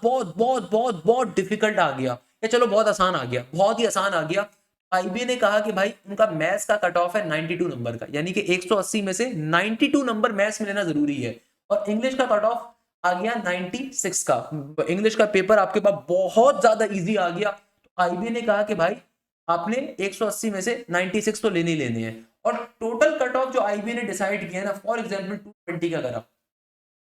बहुत डिफिकल्ट आ गया, या चलो बहुत आसान आ गया, बहुत ही आसान आ गया। आईबीए ने कहा कि भाई उनका मैथ्स का कट ऑफ है 92 नंबर का, यानी कि 180 में से 92 नंबर मैथ्स में लेना जरूरी है, और इंग्लिश का कट ऑफ आ गया 96 का, इंग्लिश का पेपर आपके पास बहुत ज्यादा इजी आ गया। तो आईबीए ने कहा कि भाई आपने 180 में से 96 तो लेने ही लेने हैं, और टोटल कट ऑफ जो आईबीए ने डिसाइड किया ना, फॉर एग्जांपल 220 का करा,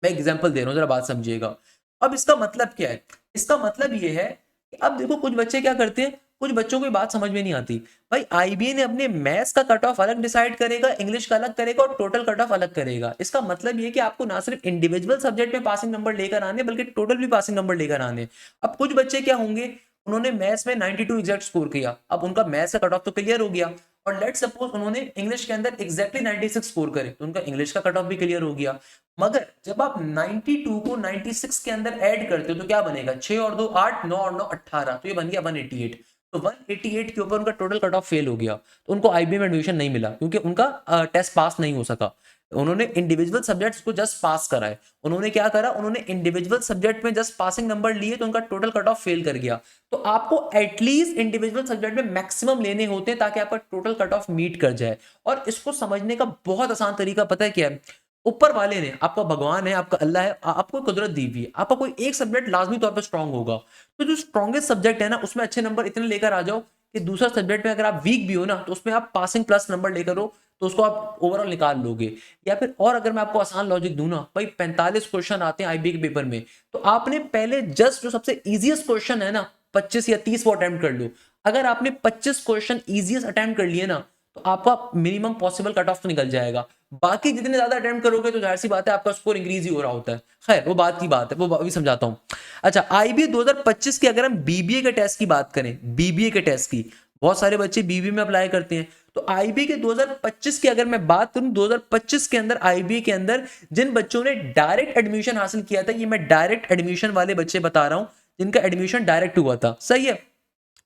मैं एग्जांपल दे रहा हूं जरा बात समझिएगा। अब इसका मतलब क्या है, इसका मतलब ये है अब देखो कुछ बच्चे क्या करते हैं, कुछ बच्चों को ये बात समझ में नहीं आती। भाई आईबीए ने अपने मैथ्स का कट ऑफ अलग डिसाइड करेगा, इंग्लिश का अलग करेगा और टोटल कट ऑफ अलग करेगा। इसका मतलब ये कि आपको ना सिर्फ इंडिविजुअल सब्जेक्ट में पासिंग नंबर लेकर आने बल्कि टोटल भी पासिंग नंबर लेकर आने। अब कुछ बच्चे क्या होंगे, उन्होंने मैथ्स में 92 एग्जैक्ट स्कोर किया, अब उनका मैथ्स का कट ऑफ तो क्लियर हो गया, और लेट सपोज उन्होंने इंग्लिश के अंदर एग्जैक्टली 96 स्कोर करे तो उनका इंग्लिश का कट ऑफ भी क्लियर हो गया। मगर जब आप 92 को 96 के अंदर ऐड करते हो तो क्या बनेगा, 6 और 2 8, 9 और 9 18, तो ये बन गया 188। तो 188 के ऊपर उनका टोटल कट ऑफ फेल हो गया, तो उनको आईबीए में एडमिशन नहीं मिला क्योंकि उनका टेस्ट पास नहीं हो सका। उन्होंने इंडिविजुअल सब्जेक्ट्स को जस्ट पास करा है, उन्होंने क्या करा, उन्होंने इंडिविजुअल सब्जेक्ट में जस्ट पासिंग नंबर लिए तो उनका टोटल कट ऑफ फेल कर गया। तो आपको एटलीस्ट इंडिविजुअल सब्जेक्ट में मैक्सिमम लेने होते हैं ताकि आपका टोटल कट ऑफ मीट कर जाए। और इसको समझने का बहुत आसान तरीका पता है क्या है, ऊपर वाले ने, आपका भगवान है, आपका अल्लाह है, आपको कुदरत दी हुई है, आपका कोई एक सब्जेक्ट लाजमी तौर पर स्ट्रांग होगा, तो जो स्ट्रॉन्गेस्ट सब्जेक्ट है ना उसमें अच्छे नंबर इतने लेकर आ जाओ कि दूसरा सब्जेक्ट में अगर आप वीक भी हो ना तो उसमें आप पासिंग प्लस नंबर लेकर हो तो उसको आप ओवरऑल निकाल लोगे। या फिर और अगर मैं आपको आसान लॉजिक दूं ना, भाई 45 क्वेश्चन आते हैं आईबी के पेपर में, तो आपने पहले जस्ट जो सबसे इजीएस्ट क्वेश्चन है ना 25 या 30 वो अटेम्प्ट कर लो। अगर आपने 25 क्वेश्चन इजीएस्ट अटेम्प्ट कर लिए ना तो आपका मिनिमम पॉसिबल कट ऑफ तो निकल जाएगा। बाकी जितने ज्यादा अटेम्प्ट करोगे तो जाहिर सी बात है आपका स्कोर इंक्रीज ही हो रहा होता है। खैर वो बात की बात है, वो अभी समझाता हूं। अच्छा, आईबीए 2025 की अगर हम बीबीए के टेस्ट की बात करें, बीबीए के टेस्ट की, बहुत सारे बच्चे बीबीए में अप्लाई करते हैं, तो आईबीए के 2025 की अगर मैं बात करूं, 2025 के अंदर आईबीए के अंदर जिन बच्चों ने डायरेक्ट एडमिशन हासिल किया था, ये मैं डायरेक्ट एडमिशन वाले बच्चे बता रहा हूं जिनका एडमिशन डायरेक्ट हुआ था, सही है,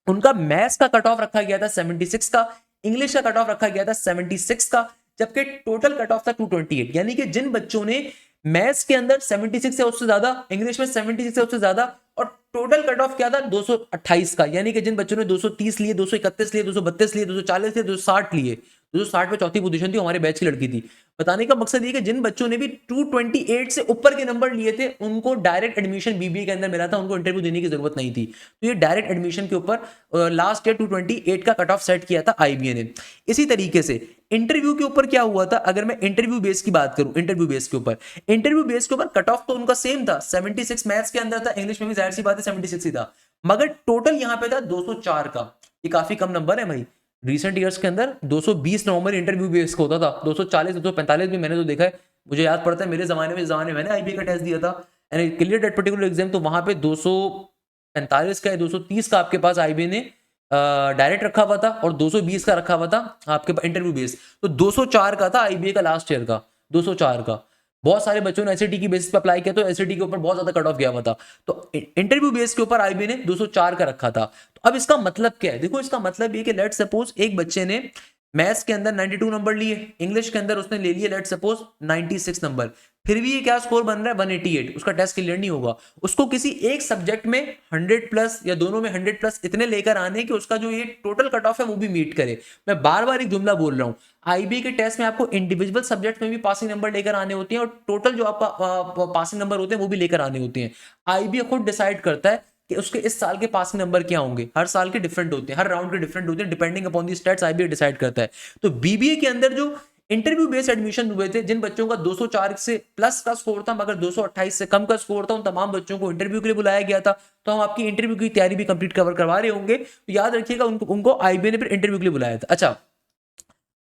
उनका मैथ्स का कट ऑफ रखा गया था 76 का, इंग्लिश का कट ऑफ रखा गया था 76 का, जबकि टोटल कट ऑफ था 228। यानी कि जिन बच्चों ने मैथ्स के अंदर 76 से उससे ज्यादा, इंग्लिश में 76 से उससे ज्यादा, और टोटल कट ऑफ क्या था 228 का, यानी कि जिन बच्चों ने 230 लिए, 231 लिए, 232 लिए, 240 लिए, 260 लिए, 260 पे चौथी पोजीशन थी, हमारे बैच की लड़की थी। बताने का मकसद ये कि जिन बच्चों ने भी 228 से ऊपर के नंबर लिए थे उनको डायरेक्ट एडमिशन बीबीए के अंदर मिला था, उनको इंटरव्यू देने की जरूरत नहीं थी। तो ये डायरेक्ट एडमिशन के ऊपर लास्ट ईयर 228 का कट ऑफ सेट किया था आईबीए ने। इसी तरीके से इंटरव्यू के ऊपर क्या हुआ था, अगर मैं इंटरव्यू बेस की बात करूं, इंटरव्यू बेस के ऊपर कट ऑफ तो उनका सेम था, 76 मैथ्स के अंदर था, इंग्लिश में भी जाहिर सी बात है 76 ही था, मगर टोटल यहां पे था 204 का। ये काफी कम नंबर है भाई। रिसेंट ईयर्स के अंदर 220 नवंबर इंटरव्यू बेस का होता था, 240 245 भी मैंने तो देखा है, मुझे याद पड़ता है मेरे जमाने में मैंने आईबीए का टेस्ट दिया था and clear that particular exam, तो वहां पे 245 का या 230 का आपके पास आईबीए ने डायरेक्ट रखा हुआ था और 220 का रखा हुआ था आपके पास इंटरव्यू बेस, तो 204 का था आईबीए का लास्ट ईयर का, 204 का। बहुत सारे बच्चों ने एसएटी की बेसिस पे अप्लाई किया तो एसएटी के ऊपर बहुत ज्यादा कट ऑफ गया हुआ था, तो इंटरव्यू बेस के ऊपर आईबीए ने 204 का रखा था। तो अब इसका मतलब क्या है, देखो इसका मतलब ये कि लेट सपोज एक बच्चे ने मैथ्स के अंदर 92 नंबर लिए, इंग्लिश के अंदर उसने ले लिए लेट सपोज 96 नंबर, फिर भी ये क्या स्कोर बन रहा है 188, उसका टेस्ट क्लियर नहीं होगा। उसको किसी एक सब्जेक्ट में 100 प्लस या दोनों में 100 प्लस इतने लेकर आने कि उसका जो ये टोटल कट ऑफ है वो भी मीट करे। मैं बार बार एक जुमला बोल रहा हूं, आईबी के टेस्ट में आपको इंडिविजुअल सब्जेक्ट में भी पासिंग नंबर लेकर आने होते हैं और टोटल जो आपका पासिंग नंबर होते हैं वो भी लेकर आने होते हैं। आईबी खुद डिसाइड करता है कि उसके इस साल के पासिंग नंबर क्या होंगे, हर साल के डिफरेंट होते हैं, हर राउंड के डिफरेंट होते हैं, depending upon the states IB decide करता है। तो बीबीए के अंदर जो इंटरव्यू बेस्ड एडमिशन हुए थे, जिन बच्चों का 204 से प्लस का स्कोर था मगर 228 से कम का स्कोर था, उन तमाम बच्चों को इंटरव्यू के लिए बुलाया गया था। तो हम आपकी इंटरव्यू की तैयारी भी कंप्लीट कवर करवा रहे होंगे, तो याद रखिएगा उनको आईबीए ने फिर इंटरव्यू के लिए बुलाया था। अच्छा,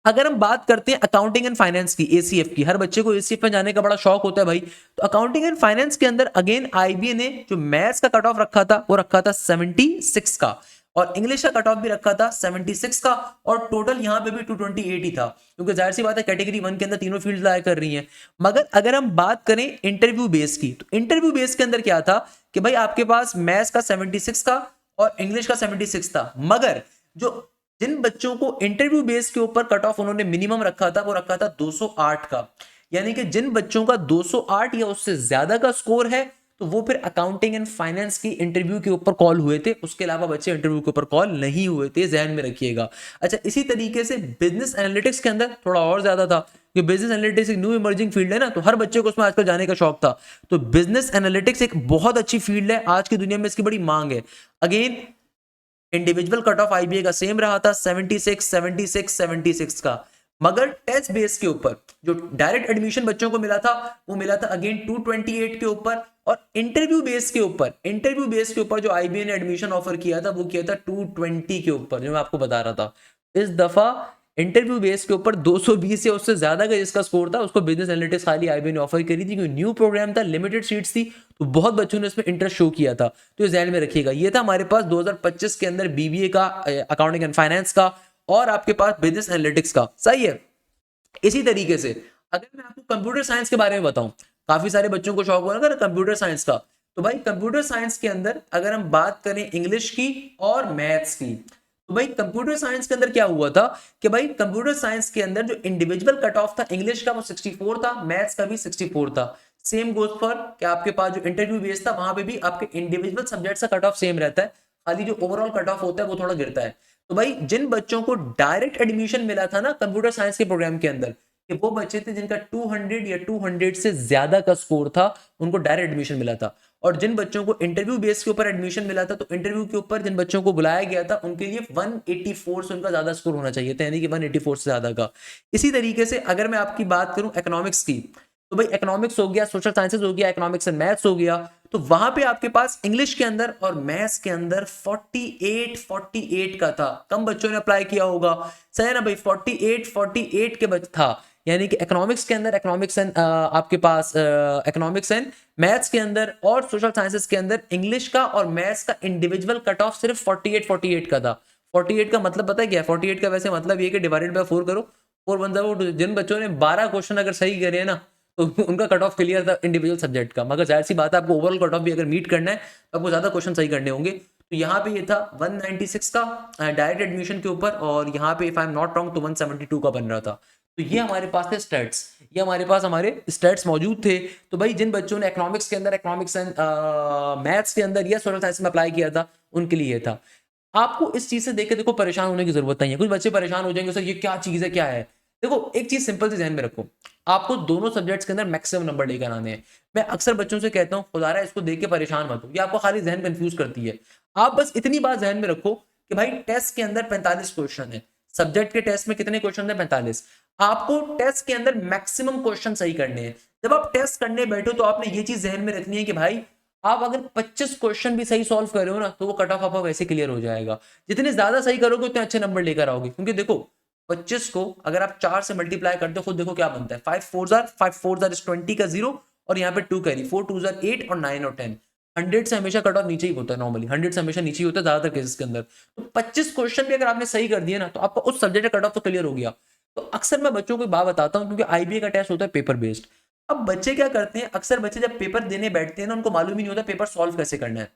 अगर हम बात करते हैं अकाउंटिंग एंड फाइनेंस की, एसीएफ की, हर बच्चे को एसीएफ में जाने का बड़ा शौक होता है भाई, तो अकाउंटिंग एंड फाइनेंस के अंदर अगेन आईबीए ने जो मैथ्स का कट ऑफ रखा था वो रखा था 76 का, और इंग्लिश का कट ऑफ भी रखा था 76 का, और टोटल यहां पे भी 228 ही था, क्योंकि जाहिर सी बात है कैटेगरी 1 के अंदर तीनों फील्ड लाया कर रही हैं। मगर अगर हम बात करें इंटरव्यू बेस की, तो इंटरव्यू बेस के अंदर क्या था कि भाई आपके पास मैथ्स का 76 का और इंग्लिश का 76 था, मगर जो जिन बच्चों को इंटरव्यू बेस के ऊपर कट ऑफ उन्होंने मिनिमम रखा था वो रखा था 208 का। यानी कि जिन बच्चों का 208 या उससे ज्यादा का स्कोर है तो वो फिर अकाउंटिंग एंड फाइनेंस की इंटरव्यू के ऊपर कॉल हुए थे, उसके अलावा बच्चे इंटरव्यू के ऊपर कॉल नहीं हुए थे, ध्यान में रखिएगा। अच्छा, इसी तरीके से बिजनेस एनालिटिक्स के अंदर थोड़ा और ज्यादा था, कि बिजनेस एनालिटिक्स एक न्यू इमर्जिंग फील्ड है ना, तो हर बच्चे को उसमें आजकल जाने का शौक था। तो बिजनेस एनालिटिक्स एक बहुत अच्छी फील्ड है, आज की दुनिया में इसकी बड़ी मांग है। Again individual cut off IBA का सेम रहा था 76 76 76 का, मगर टेस्ट बेस के ऊपर जो डायरेक्ट एडमिशन बच्चों को मिला था वो मिला था अगेन 228 के ऊपर, और इंटरव्यू बेस के ऊपर जो आईबीए ने एडमिशन ऑफर किया था वो किया था 220 के ऊपर, जो मैं आपको बता रहा था। इस दफा इंटरव्यू बेस के ऊपर 220 या उससे ज्यादा का जिसका स्कोर था उसको बिजनेस एनालिटिक्स खाली आईबीए ने ऑफर करी थी, क्योंकि न्यू प्रोग्राम था, लिमिटेड सीट्स थी, तो बहुत बच्चों ने इसमें इंटरेस्ट शो किया था। तो ये ध्यान में रखिएगा। ये था हमारे पास 2025 के अंदर बीबीए का, अकाउंटिंग एंड फाइनेंस का, और आपके पास बिजनेस एनालिटिक्स का। सही है। इसी तरीके से अगर मैं आपको कंप्यूटर साइंस के बारे में बताऊं, काफी सारे बच्चों को शौक होगा ना कंप्यूटर साइंस का, तो भाई कंप्यूटर साइंस के अंदर अगर हम बात करें इंग्लिश की और मैथ्स की, तो भाई कंप्यूटर साइंस के अंदर क्या हुआ था कि भाई कंप्यूटर साइंस के अंदर जो इंडिविजुअल कट ऑफ था इंग्लिश का वो 64 था, मैथ्स का भी 64 था। सेम गोज फॉर कि आपके पास जो इंटरव्यू बेस था वहां पे भी आपके इंडिविजुअल सब्जेक्ट का कट ऑफ सेम रहता है, खाली जो ओवरऑल कट ऑफ होता है वो थोड़ा गिरता है। तो भाई जिन बच्चों को डायरेक्ट एडमिशन मिला था ना कंप्यूटर साइंस के प्रोग्राम के अंदर, कि वो बच्चे थे जिनका 200 या 200 से ज्यादा का स्कोर था, उनको डायरेक्ट एडमिशन मिला था। और जिन बच्चों को इंटरव्यू बेस के ऊपर एडमिशन मिला था, तो इंटरव्यू के ऊपर जिन बच्चों को बुलाया गया था उनके लिए 184 से उनका ज्यादा स्कोर होना चाहिए था, यानी कि 184 से ज्यादा का। इसी तरीके से अगर मैं आपकी बात करूं इकोनॉमिक्स की, तो भाई इकोनॉमिक्स हो गया, सोशल साइंसेज हो गया, इकोनॉमिक्स एंड मैथ्स हो गया, तो वहां पे आपके पास इंग्लिश के अंदर और मैथ्स के अंदर 48 का था। कम बच्चों ने अप्लाई किया होगा, सही है ना भाई, 48 के बच था। यानी कि इकोनॉमिक्स के अंदर, इकोनॉमिक्स एंड आपके पास इकोनॉमिक्स एंड मैथ्स के अंदर और सोशल साइंसेस के अंदर इंग्लिश का और मैथ्स का इंडिविजुअल कट ऑफ सिर्फ 48 का था। 48 का मतलब पता है क्या है? 48 का वैसे मतलब ये कि डिवाइडेड बाय 4 करो, 4 वन जा, जिन बच्चों ने 12 क्वेश्चन अगर सही करे ना तो उनका कट ऑफ क्लियर था इंडिविजुअल सब्जेक्ट का। मगर जाहिर सी बात है आपको ओवरऑल कट ऑफ भी अगर मीट करना है तो आपको ज्यादा क्वेश्चन सही करने होंगे। तो यहाँ पे ये था 196 का डायरेक्ट एडमिशन के ऊपर, और यहाँ पे if I am not wrong तो 172 का बन रहा था। तो ये हमारे पास थे स्टैट्स, ये हमारे पास हमारे स्टैट्स मौजूद थे। तो भाई जिन बच्चों ने इकोनॉमिक्स के अंदर, इकोनॉमिक्स एंड मैथ्स के अंदर या सोशल साइंस में अप्लाई किया था उनके लिए ये था। आपको इस चीज से देख के देखो परेशान होने की जरूरत नहीं है। कुछ बच्चे परेशान हो जाएंगे सर ये क्या चीज है, क्या है। देखो एक चीज सिंपल से ध्यान में रखो, आपको दोनों सब्जेक्ट्स के अंदर मैक्सिमम नंबर लेकर आने हैं। मैं अक्सर बच्चों से कहता हूं खुदारा इसको देख के परेशान मत हो, ये आपको खाली जहन कंफ्यूज करती है। आप बस इतनी बात जहन में रखो कि भाई टेस्ट के अंदर 45 क्वेश्चन है, सब्जेक्ट के टेस्ट में कितने क्वेश्चन है? 45। आपको टेस्ट के अंदर मैक्सिमम क्वेश्चन सही करने हैं। जब आप टेस्ट करने बैठो तो आपने ये चीज जहन में रखनी है कि भाई आप अगर 25 क्वेश्चन भी सही सॉल्व कर रहे हो ना तो वो कट ऑफ आपका वैसे क्लियर हो जाएगा। जितने ज्यादा सही करोगे उतने अच्छे नंबर लेकर आओगे, क्योंकि देखो 25 को अगर आप 4 से मल्टीप्लाई करते हो खुद देखो क्या बनता है, 5 4 इज 20 का 0, और यहाँ पे 2 कैरी, 4 2 8 और 9 और 10। 100 से हमेशा कट ऑफ नीचे ही होता है, नॉर्मली 100 से हमेशा नीचे ही होता है ज्यादातर केसेस के अंदर। तो 25 क्वेश्चन भी अगर आपने सही कर दिया ना तो आपका उस सब्जेक्ट का कट ऑफ तो क्लियर हो गया। तो अक्सर मैं बच्चों को बात बताता हूँ, क्योंकि आईबीए का टेस्ट होता है पेपर बेस्ड। अब बच्चे क्या करते हैं, अक्सर बच्चे जब पेपर देने बैठते हैं ना उनको मालूम ही नहीं होता पेपर सॉल्व कैसे करना है।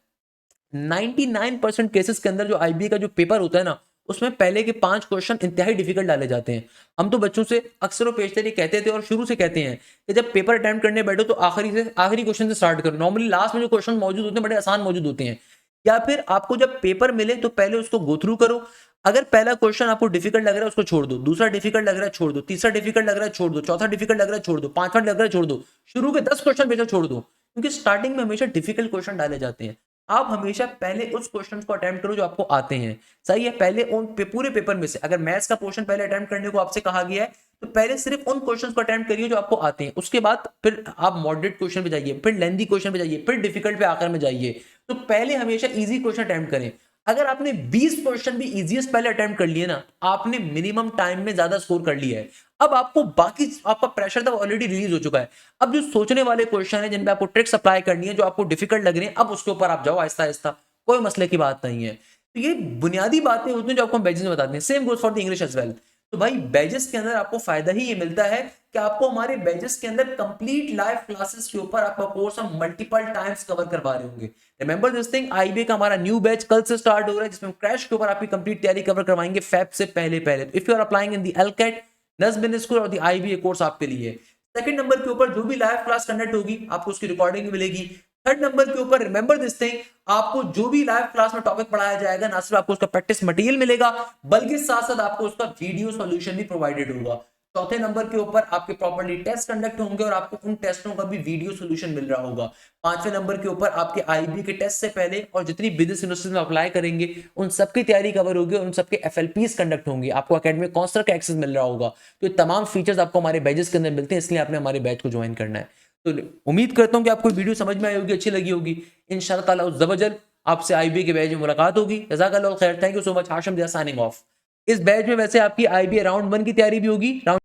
99% केसेस के अंदर जो आईबीए का जो पेपर होता है ना उसमें पहले के 5 क्वेश्चन इंतहाई डिफिकल्ट डाले जाते हैं। हम तो बच्चों से अक्सर वो पेशतर ये कहते थे और शुरू से कहते हैं कि जब पेपर अटेम्प्ट करने बैठो तो आखिरी क्वेश्चन से स्टार्ट करो। नॉर्मली लास्ट में जो क्वेश्चन मौजूद होते हैं बड़े आसान मौजूद होते हैं। या फिर आपको जब पेपर मिले तो पहले उसको गो थ्रू करो। अगर पहला क्वेश्चन आपको डिफिकल्ट लग रहा है उसको छोड़ दो, दूसरा डिफिकल्ट लग रहा है छोड़ दो, तीसरा डिफिकल्ट लग रहा है छोड़ दो, चौथा डिफिकल्ट लग रहा है छोड़ दो, पांचवा लग रहा है छोड़ दो, शुरू के 10 क्वेश्चन बेशक छोड़ दो, क्योंकि स्टार्टिंग में हमेशा डिफिकल्ट क्वेश्चन डाले जाते हैं। आप हमेशा पहले उस क्वेश्चन को अटेम्प्ट करो जो आपको आते हैं। सही है, पहले उन पूरे पेपर में से अगर मैथ्स का पोर्शन पहले अटेम्प्ट करने को आपसे कहा गया है तो पहले सिर्फ उन क्वेश्चंस को अटेम्प्ट करिए जो आपको आते हैं। उसके बाद फिर आप मॉडरेट क्वेश्चन पे जाइए, फिर लेंथी क्वेश्चन पे जाइए, फिर डिफिकल्ट पे आकर में जाइए। तो पहले हमेशा इजी क्वेश्चन अटेम्प्ट करें। अगर आपने 20 क्वेश्चन भी इजीएस्ट पहले अटेम्प्ट कर लिए ना आपने मिनिमम टाइम में ज्यादा स्कोर कर लिया है। अब आपको बाकी आपका प्रेशर था ऑलरेडी रिलीज हो चुका है। अब जो सोचने वाले क्वेश्चन है जिन पे आपको ट्रिक्स अप्लाई करनी है, जो आपको डिफिकल्ट लग रहे हैं, अब उसके ऊपर आप जाओ आहिस्ता आहिस्ता, कोई मसले की बात नहीं है। तो ये बुनियादी बातें होती हैं जो आपको हम बैजेस में बताते हैं। Same goes for the English as well. तो भाई बैजेस के अंदर आपको फायदा ही ये मिलता है कि आपको हमारे बैजेस के अंदर कंप्लीट लाइव क्लासेस के ऊपर आपका कोर्स हम मल्टीपल टाइम्स कवर करवा रहे होंगे। रिमेंबर दिस थिंग, आईबीए का हमारा न्यू बैच कल से स्टार्ट हो रहा है जिसमें क्रैश के ऊपर आपकी कंप्लीट तैयारी कवर करवाएंगे फैब से पहले। If you are applying in the LCAT, NUST business school और द आईबीए कोर्स आपके लिए। सेकंड नंबर के ऊपर जो भी लाइव क्लास कंडक्ट होगी आपको उसकी रिकॉर्डिंग मिलेगी। थर्ड नंबर के ऊपर रिमेंबर दिस थिंग, आपको जो भी लाइव क्लास में टॉपिक पढ़ाया जाएगा ना सिर्फ आपको उसका प्रैक्टिस मटेरियल मिलेगा बल्कि साथ साथ आपको उसका वीडियो सॉल्यूशन भी प्रोवाइडेड होगा। चौथे नंबर के ऊपर आपके प्रॉपर्ली टेस्ट कंडक्ट होंगे और आपको उन टेस्टों का भी वीडियो सोल्यूशन मिल रहा होगा। पांचवें नंबर के ऊपर आपके आईबी के टेस्ट से पहले और जितनी बिजनेस यूनिवर्सिटी में अप्लाई करेंगे उन सबकी तैयारी कवर होगी और उन सबके एफएलपीस कंडक्ट होंगे, आपको एकेडमिक काउंसलर का एक्सेस मिल रहा होगा। तो ये तमाम फीचर्स आपको हमारे बैचेस के अंदर मिलते हैं, इसलिए आपने हमारे बैच को ज्वाइन करना है। तो उम्मीद करता हूं कि आपको वीडियो समझ में आई होगी, अच्छी लगी होगी। इंशाअल्लाह ताला ज़बरदस्त आपसे आईबी के बैच में मुलाकात होगी। जज़ाकल्लाहु खैर, thank you so much. Hashim दिया साइनिंग ऑफ। इस बैच में वैसे आपकी आईबी राउंड 1 की तैयारी भी होगी, राउंड